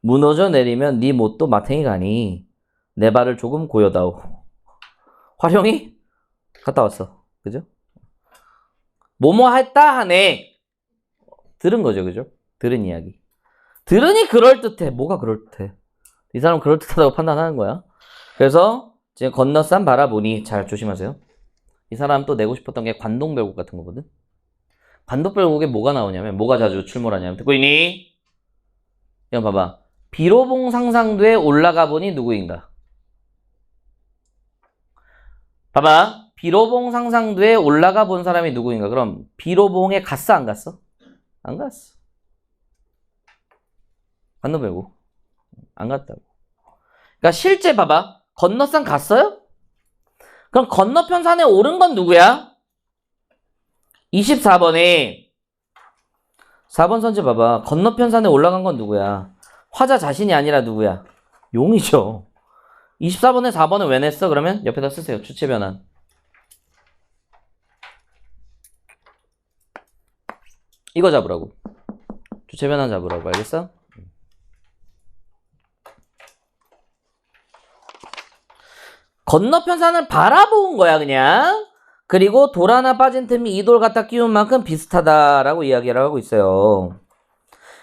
무너져 내리면 네 못도 마탱이 가니 내 발을 조금 고여다오. 화룡이 갔다 왔어. 그죠? 뭐뭐 했다 하네. 들은 거죠. 그죠? 들은 이야기. 들으니 그럴듯해. 뭐가 그럴듯해? 이 사람 그럴듯하다고 판단하는 거야. 그래서 지금 건너산 바라보니, 잘 조심하세요. 이 사람 또 내고 싶었던 게 관동별곡 같은 거거든. 관동별곡에 뭐가 나오냐면, 뭐가 자주 출몰하냐면, 듣고 있니? 이거 봐봐. 비로봉 상상도에 올라가 보니 누구인가? 봐봐. 비로봉 상상도에 올라가 본 사람이 누구인가? 그럼 비로봉에 갔어, 안 갔어? 안 갔어. 관동별곡 안 갔다고. 그러니까 실제 봐봐. 건너산 갔어요? 그럼 건너편 산에 오른 건 누구야? 24번에 4번 선지 봐봐. 건너편 산에 올라간 건 누구야? 화자 자신이 아니라 누구야? 용이죠. 24번에 4번은 왜 냈어? 그러면 옆에다 쓰세요. 주체 변환. 이거 잡으라고. 주체 변환 잡으라고. 알겠어? 건너편 산을 바라본 거야, 그냥. 그리고 돌 하나 빠진 틈이 이 돌 갖다 끼운 만큼 비슷하다라고 이야기를 하고 있어요.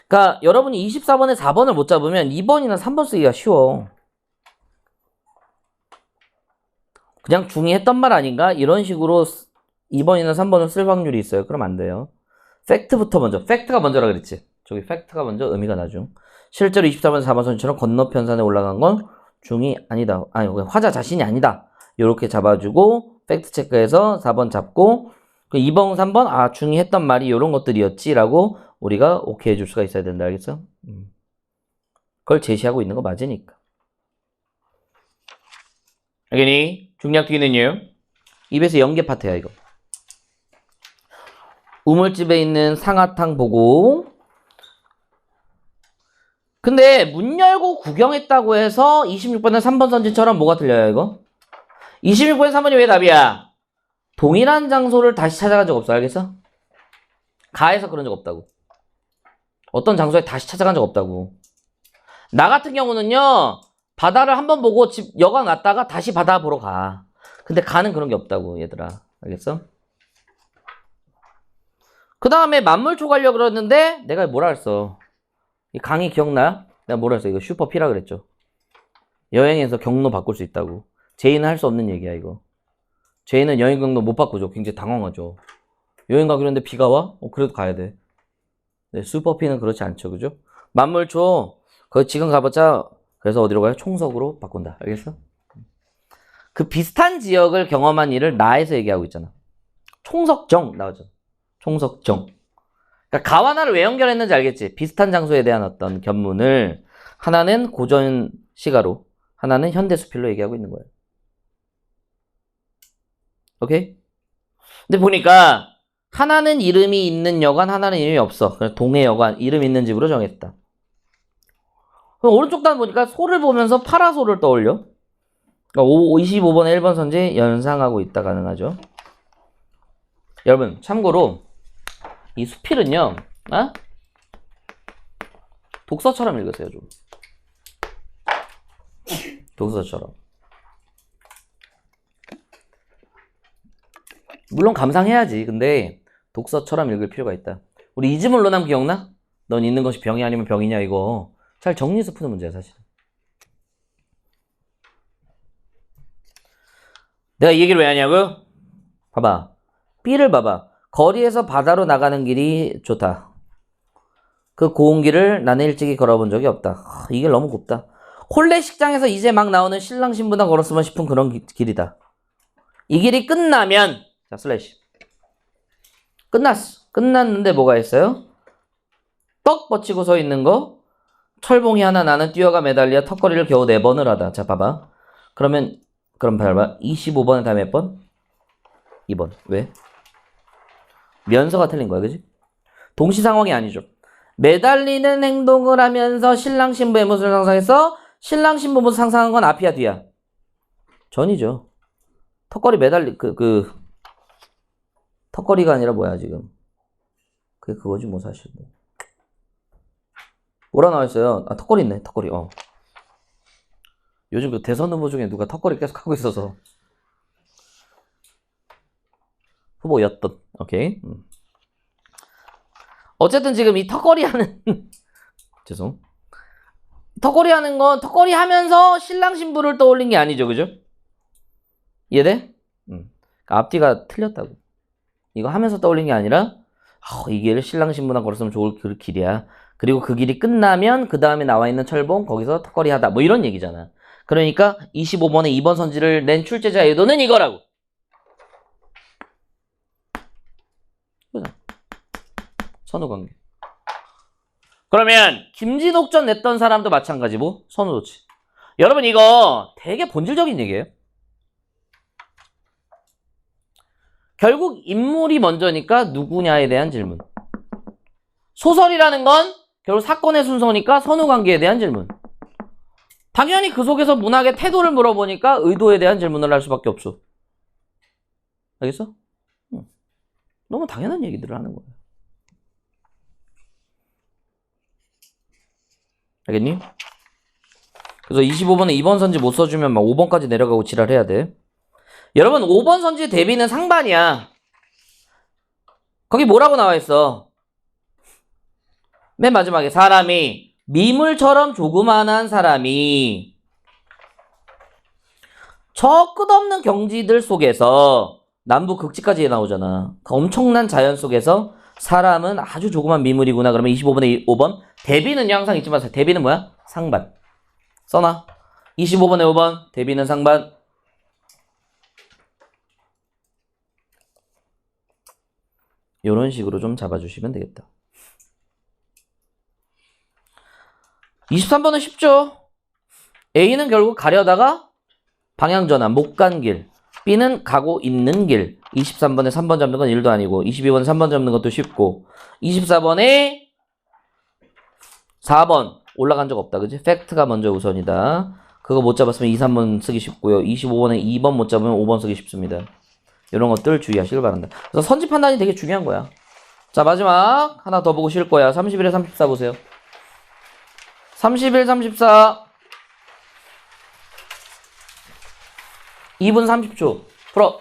그러니까 여러분이 24번에 4번을 못 잡으면 2번이나 3번 쓰기가 쉬워. 그냥 중이 했던 말 아닌가? 이런 식으로 2번이나 3번을 쓸 확률이 있어요. 그럼 안 돼요. 팩트부터 먼저. 팩트가 먼저라 그랬지. 저기 팩트가 먼저, 의미가 나중. 실제로 24번에서 4번 선처럼 건너편 산에 올라간 건 중이 아니다. 아니, 화자 자신이 아니다. 요렇게 잡아주고 팩트 체크해서 4번 잡고 2번, 3번 중이 했던 말이 요런 것들이었지라고 우리가 오케이 해줄 수가 있어야 된다. 알겠어? 그걸 제시하고 있는 거 맞으니까. 알겠니? 중략 뒤는요. 입에서 연계 파트야, 이거. 우물집에 있는 상아탕 보고. 근데 문 열고 구경했다고 해서 26번에 3번 선지처럼 뭐가 틀려요, 이거? 26번에 3번이 왜 답이야? 동일한 장소를 다시 찾아간 적 없어. 알겠어? 가에서 그런 적 없다고. 어떤 장소에 다시 찾아간 적 없다고. 나 같은 경우는요, 바다를 한번 보고 집 여관 왔다가 다시 바다 보러 가. 근데 가는 그런 게 없다고, 얘들아. 알겠어? 그 다음에 만물초 가려고 그랬는데 내가 뭐라 했어? 이 강의 기억나? 내가 뭐라 했어? 이거 슈퍼 P라 그랬죠. 여행에서 경로 바꿀 수 있다고. 제이는 할 수 없는 얘기야, 이거. 제이는 여행 경로 못 바꾸죠. 굉장히 당황하죠. 여행 가기로 했는데 비가 와? 그래도 가야 돼. 네, 슈퍼피는 그렇지 않죠, 그죠? 만물초, 그 지금 가봤자, 그래서 어디로 가요? 총석으로 바꾼다. 알겠어? 그 비슷한 지역을 경험한 일을 나에서 얘기하고 있잖아. 총석정 나오죠. 총석정. 그러니까 가와 나를 왜 연결했는지 알겠지? 비슷한 장소에 대한 어떤 견문을 하나는 고전 시가로, 하나는 현대 수필로 얘기하고 있는 거예요. 오케이? 근데 보니까 하나는 이름이 있는 여관, 하나는 이름이 없어. 그래서 동해 여관, 이름 있는 집으로 정했다. 그럼 오른쪽 단 보니까 소를 보면서 파라솔을 떠올려. 그러니까 25번에 1번 선지 연상하고 있다 가능하죠. 여러분 참고로 이 수필은요, 독서처럼 읽으세요. 좀 독서처럼. 물론 감상해야지. 근데 독서처럼 읽을 필요가 있다. 우리 이즈물 로남 기억나? 넌 있는 것이 병이 아니면 병이냐, 이거 잘 정리해서 푸는 문제야 사실. 내가 이 얘기를 왜 하냐고? 봐봐. B를 봐봐. 거리에서 바다로 나가는 길이 좋다. 그 고운 길을 나는 일찍이 걸어본 적이 없다. 이 길 너무 곱다. 혼례 식장에서 이제 막 나오는 신랑 신부나 걸었으면 싶은 그런 길이다. 이 길이 끝나면, 자 슬래시, 끝났어. 끝났는데 뭐가 있어요? 떡 뻗치고 서 있는 거, 철봉이 하나 나는 뛰어가 매달려 턱걸이를 겨우 4번을 하다. 자 봐봐. 그럼 봐봐. 25번에 다 몇 번? 2번. 왜? 면서가 틀린 거야, 그지? 동시 상황이 아니죠. 매달리는 행동을 하면서 신랑 신부의 모습을 상상해서 신랑 신부 모습 상상한 건 앞이야 뒤야? 전이죠. 턱걸이 턱걸이가 아니라 뭐야 지금? 그게 그거지 뭐 사실. 뭐라 나와 있어요? 턱걸이 있네. 턱걸이. 요즘 그 대선 후보 중에 누가 턱걸이 계속 하고 있어서 후보였던. 오케이. 어쨌든 지금 이 턱걸이 하는 죄송. 턱걸이 하는 건 턱걸이 하면서 신랑 신부를 떠올린 게 아니죠, 그죠? 이해돼? 그러니까 앞뒤가 틀렸다고. 이거 하면서 떠올린 게 아니라 이 길을 신랑 신부나 걸었으면 좋을 그 길이야. 그리고 그 길이 끝나면 그 다음에 나와 있는 철봉 거기서 턱걸이 하다 뭐 이런 얘기잖아. 그러니까 25번에 2번 선지를 낸 출제자의 의도는 이거라고. 선후관계. 그러면 김진옥전 냈던 사람도 마찬가지고 선후도치. 여러분 이거 되게 본질적인 얘기예요. 결국 인물이 먼저니까 누구냐에 대한 질문. 소설이라는 건 결국 사건의 순서니까 선후관계에 대한 질문. 당연히 그 속에서 문학의 태도를 물어보니까 의도에 대한 질문을 할 수밖에 없어. 알겠어? 너무 당연한 얘기들을 하는 거야. 알겠니? 그래서 25번에 2번 선지 못 써주면 막 5번까지 내려가고 지랄해야 돼. 여러분 5번 선지 대비는 상반이야. 거기 뭐라고 나와 있어? 맨 마지막에 사람이 미물처럼 조그만한 사람이 저 끝없는 경지들 속에서 남부 극지까지 나오잖아. 그 엄청난 자연 속에서 사람은 아주 조그만 미물이구나. 그러면 25번에 5번 대비는 항상 잊지 마세요. 대비는 뭐야? 상반. 써놔. 25번에 5번 대비는 상반. 이런 식으로 좀 잡아주시면 되겠다. 23번은 쉽죠. A는 결국 가려다가 방향 전환, 못 간 길. B는 가고 있는 길. 23번에 3번 잡는 건 1도 아니고 22번에 3번 잡는 것도 쉽고 24번에 4번 올라간 적 없다. 그지? 팩트가 먼저 우선이다. 그거 못 잡았으면 2, 3번 쓰기 쉽고요. 25번에 2번 못 잡으면 5번 쓰기 쉽습니다. 이런 것들 주의하시길 바란다. 그래서 선지 판단이 되게 중요한 거야. 자, 마지막 하나 더 보고 쉴 거야. 31에 34 보세요. 31, 34 2분 30초 풀어.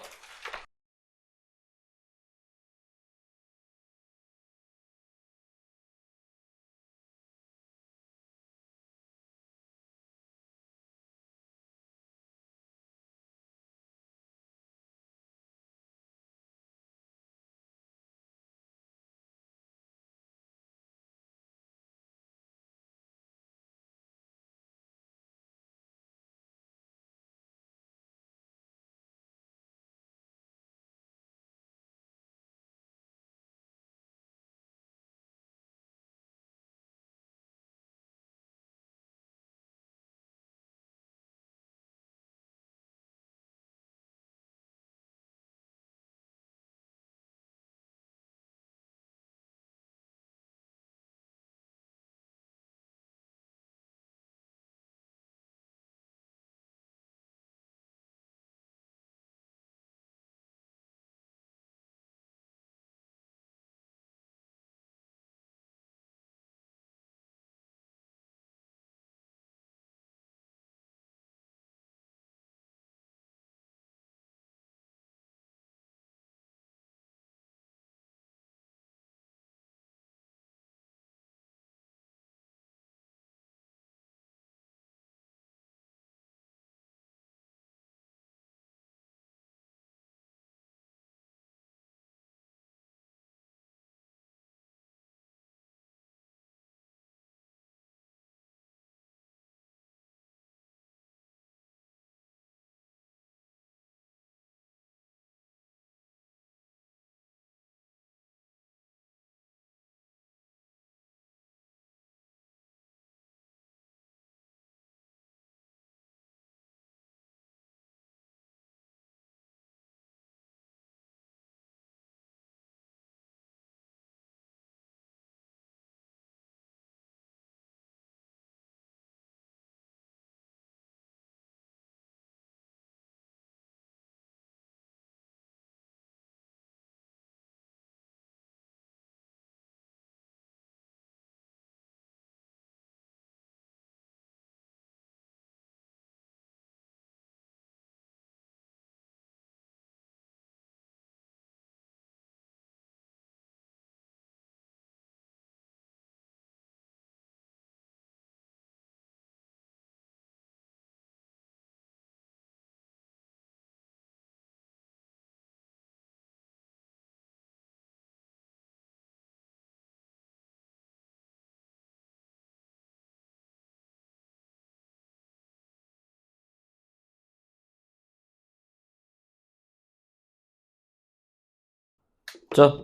자,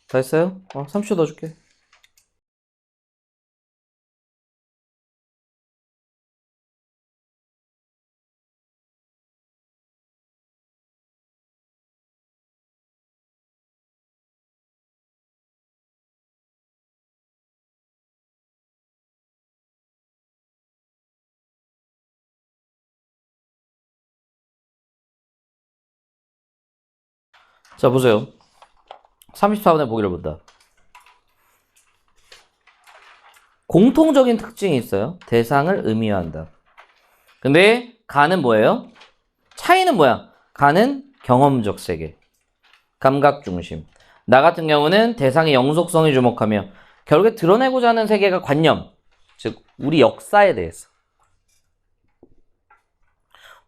다 했어요? 30초 더 줄게. 자, 보세요. 34번에 보기를 본다. 공통적인 특징이 있어요. 대상을 의미화한다. 근데 가는 뭐예요? 차이는 뭐야? 가는 경험적 세계, 감각 중심. 나 같은 경우는 대상의 영속성에 주목하며 결국에 드러내고자 하는 세계가 관념, 즉 우리 역사에 대해서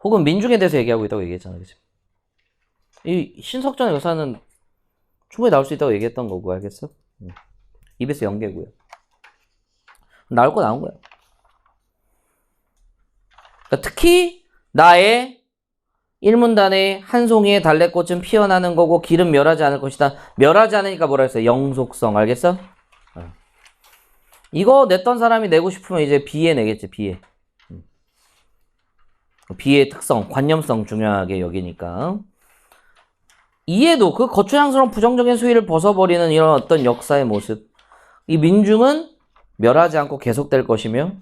혹은 민중에 대해서 얘기하고 있다고 얘기했잖아. 그치? 이 신석전의 역사는 충분히 나올 수 있다고 얘기했던 거고, 알겠어? EBS 연계고요. 나올 거 나온 거야. 그러니까 특히 나의 일문단에 한 송이의 달래꽃은 피어나는 거고 길은 멸하지 않을 것이다. 멸하지 않으니까 뭐라 했어요? 영속성. 알겠어? 이거 냈던 사람이 내고 싶으면 이제 비에 내겠지. 비에. 비의 특성, 관념성 중요하게 여기니까. 이해도 그 거추장스러운 부정적인 수위를 벗어버리는 이런 어떤 역사의 모습. 이 민중은 멸하지 않고 계속될 것이며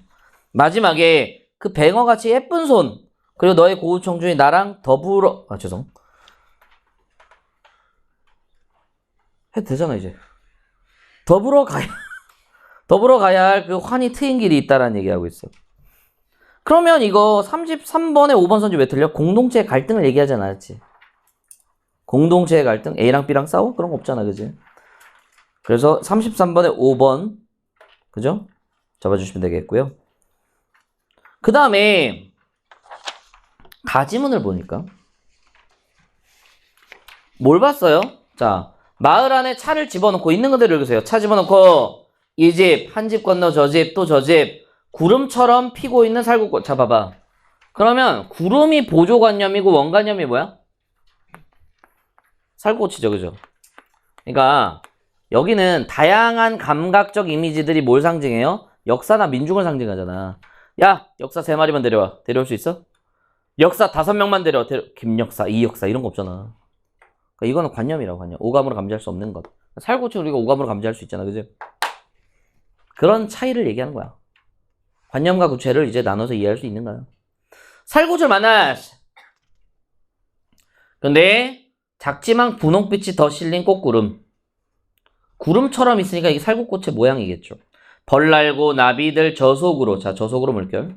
마지막에 그 뱅어같이 예쁜 손 그리고 너의 고우청중이 나랑 더불어 해도 되잖아 이제. 더불어 가야 할 그 환히 트인 길이 있다라는 얘기하고 있어. 그러면 이거 33번에 5번 선지 왜 틀려? 공동체의 갈등을 얘기하지 않았지. 공동체의 갈등? A랑 B랑 싸워? 그런 거 없잖아, 그지? 그래서 33번에 5번, 그죠? 잡아주시면 되겠고요. 그 다음에 가지문을 보니까 뭘 봤어요? 자, 마을 안에 차를 집어넣고 있는 그대로 읽으세요. 차 집어넣고 이 집, 한 집 건너 저 집, 또 저 집, 구름처럼 피고 있는 살구꽃. 자, 봐봐. 그러면 구름이 보조관념이고 원관념이 뭐야? 살구꽃이죠, 그죠? 그러니까 여기는 다양한 감각적 이미지들이 뭘 상징해요? 역사나 민중을 상징하잖아. 야, 역사 3마리만 데려와. 데려올 수 있어? 역사 5명만 데려와. 김역사, 이역사 이런 거 없잖아. 그러니까 이거는 관념이라고, 관념. 오감으로 감지할 수 없는 것. 살구꽃을 우리가 오감으로 감지할 수 있잖아, 그죠? 그런 차이를 얘기하는 거야. 관념과 구체를 이제 나눠서 이해할 수 있는 거야. 살구꽃을 만나. 근데 작지만 분홍빛이 더 실린 꽃구름. 구름처럼 있으니까 이게 살구꽃의 모양이겠죠. 벌 날고 나비들 저속으로. 자, 저속으로 물결.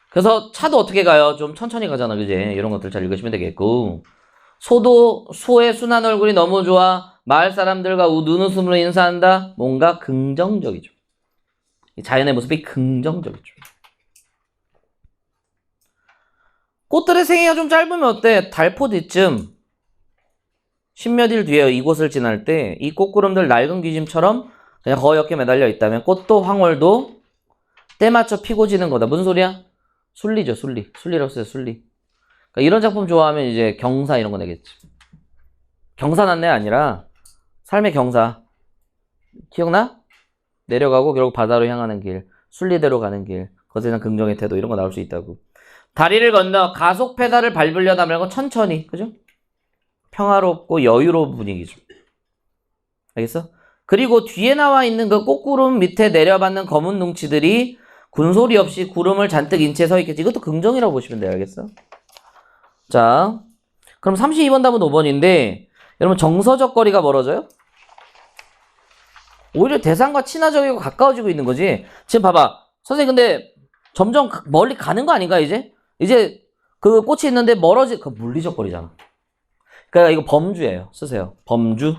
그래서 차도 어떻게 가요? 좀 천천히 가잖아, 그지? 이런 것들 잘 읽으시면 되겠고. 소의 순한 얼굴이 너무 좋아. 마을 사람들과 눈웃음으로 인사한다. 뭔가 긍정적이죠. 자연의 모습이 긍정적이죠. 꽃들의 생애가 좀 짧으면 어때? 달포 뒤쯤 10몇 일 뒤에 이곳을 지날 때 이 꽃구름들 낡은 귀짐처럼 그냥 거역에 매달려 있다면 꽃도 황홀도 때 맞춰 피고 지는 거다. 무슨 소리야? 순리죠, 순리. 순리라고 써요, 순리. 그러니까 이런 작품 좋아하면 이제 경사 이런 거 내겠지. 경사난내 아니라 삶의 경사. 기억나? 내려가고 결국 바다로 향하는 길, 순리대로 가는 길, 그것에 대한 긍정의 태도 이런 거 나올 수 있다고. 다리를 건너 가속 페달을 밟으려다 말고 천천히, 그죠? 평화롭고 여유로운 분위기죠. 알겠어? 그리고 뒤에 나와 있는 그 꽃구름 밑에 내려받는 검은 뭉치들이 군소리 없이 구름을 잔뜩 인채 서 있겠지. 이것도 긍정이라고 보시면 돼요. 알겠어? 자, 그럼 32번 답은 5번인데 여러분 정서적 거리가 멀어져요? 오히려 대상과 친화적이고 가까워지고 있는 거지. 지금 봐봐. 선생님 근데 점점 멀리 가는 거 아닌가 이제? 이제 그 꽃이 있는데 그 물리적 거리잖아. 그러니까 이거 범주예요. 쓰세요. 범주.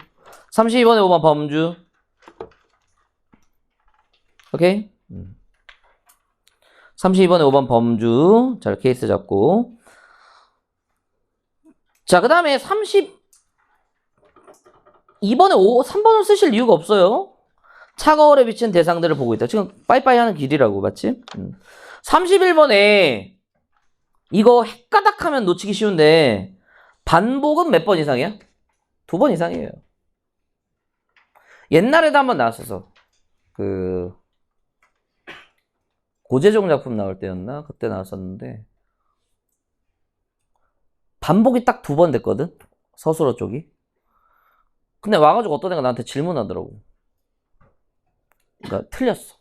32번에 5번 범주. 오케이? 32번에 5번 범주. 자, 케이스 잡고. 자, 그 다음에 32번에 3번을 쓰실 이유가 없어요. 차가울에 비친 대상들을 보고 있다. 지금 빠이빠이 하는 길이라고, 맞지? 31번에 이거 헷가닥하면 놓치기 쉬운데 반복은 몇 번 이상이야? 2번 이상이에요. 옛날에도 한번 나왔어서 고재종 작품 나올 때였나? 그때 나왔었는데 반복이 딱 2번 됐거든? 서술어 쪽이. 근데 와가지고 어떤 애가 나한테 질문하더라고. 그러니까 틀렸어.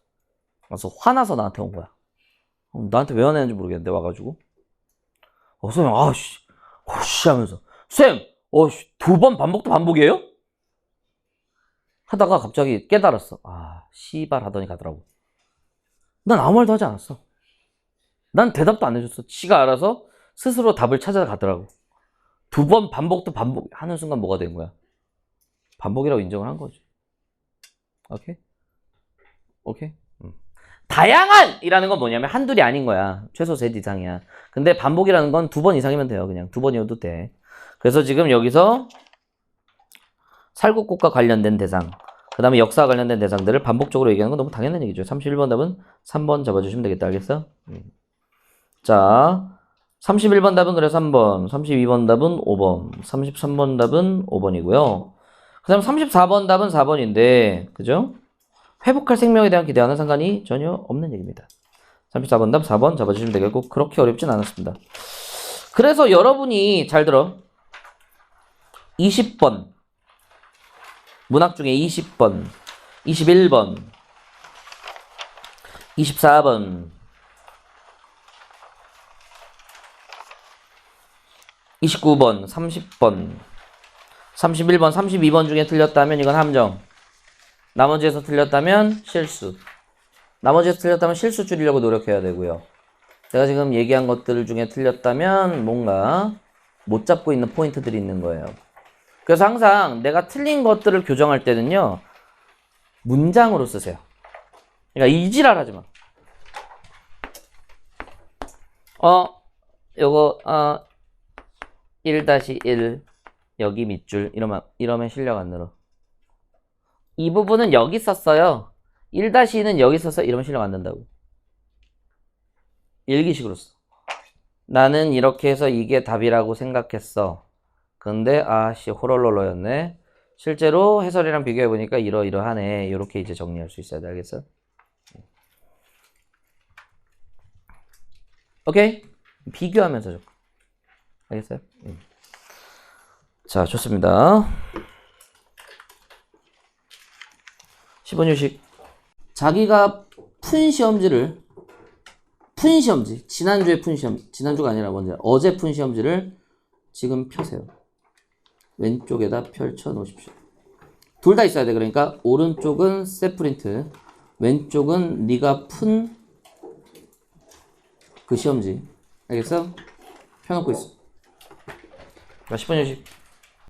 그래서 화나서 나한테 온 거야. 나한테 왜 화내는지 모르겠는데 와가지고 선생님 아씨 하면서 쌤 2번 반복도 반복이에요? 하다가 갑자기 깨달았어. 씨발 하더니 가더라고. 난 아무 말도 하지 않았어. 난 대답도 안 해줬어. 지가 알아서 스스로 답을 찾아가더라고. 2번 반복도 반복 하는 순간 뭐가 된 거야? 반복이라고 인정을 한 거지. 오케이? 다양한! 이라는 건 뭐냐면 한둘이 아닌 거야. 최소 셋 이상이야. 근데 반복이라는 건 2번 이상이면 돼요. 그냥 2번이어도 돼. 그래서 지금 여기서 살구꽃과 관련된 대상, 그 다음에 역사와 관련된 대상들을 반복적으로 얘기하는 건 너무 당연한 얘기죠. 31번 답은 3번 잡아주시면 되겠다. 알겠어? 자, 31번 답은 그래서 3번, 32번 답은 5번, 33번 답은 5번이고요. 그 다음 34번 답은 4번인데, 그죠? 회복할 생명에 대한 기대와는 상관이 전혀 없는 얘기입니다. 34번 답 4번 잡아주시면 되겠고, 그렇게 어렵진 않았습니다. 그래서 여러분이 잘 들어. 20번 문학 중에 20번, 21번, 24번, 29번, 30번, 31번, 32번 중에 틀렸다면 이건 함정. 나머지에서 틀렸다면 실수. 나머지에서 틀렸다면 실수 줄이려고 노력해야 되고요. 제가 지금 얘기한 것들 중에 틀렸다면 뭔가 못 잡고 있는 포인트들이 있는 거예요. 그래서 항상 내가 틀린 것들을 교정할 때는요, 문장으로 쓰세요. 그러니까 이지랄 하지 마. 요거 1-1 여기 밑줄 이러면 실력 안 늘어. 이 부분은 여기 썼어요. 1-2는 여기 썼어. 이러면 실력 안 는다고. 일기식으로 써. 나는 이렇게 해서 이게 답이라고 생각했어. 근데 호롤롤러였네. 실제로 해설이랑 비교해보니까 이러하네. 이렇게 이제 정리할 수 있어야 돼. 알겠어? 오케이? 비교하면서 좀. 알겠어요? 자, 좋습니다. 10번 휴식. 자기가 푼 시험지, 지난주에 푼 시험지, 지난주가 아니라 먼저 어제 푼 시험지를 지금 펴세요. 왼쪽에다 펼쳐 놓으십시오. 둘 다 있어야 돼. 그러니까 오른쪽은 셋프린트, 왼쪽은 네가 푼 그 시험지. 알겠어? 펴놓고 있어. 자, 10번 휴식.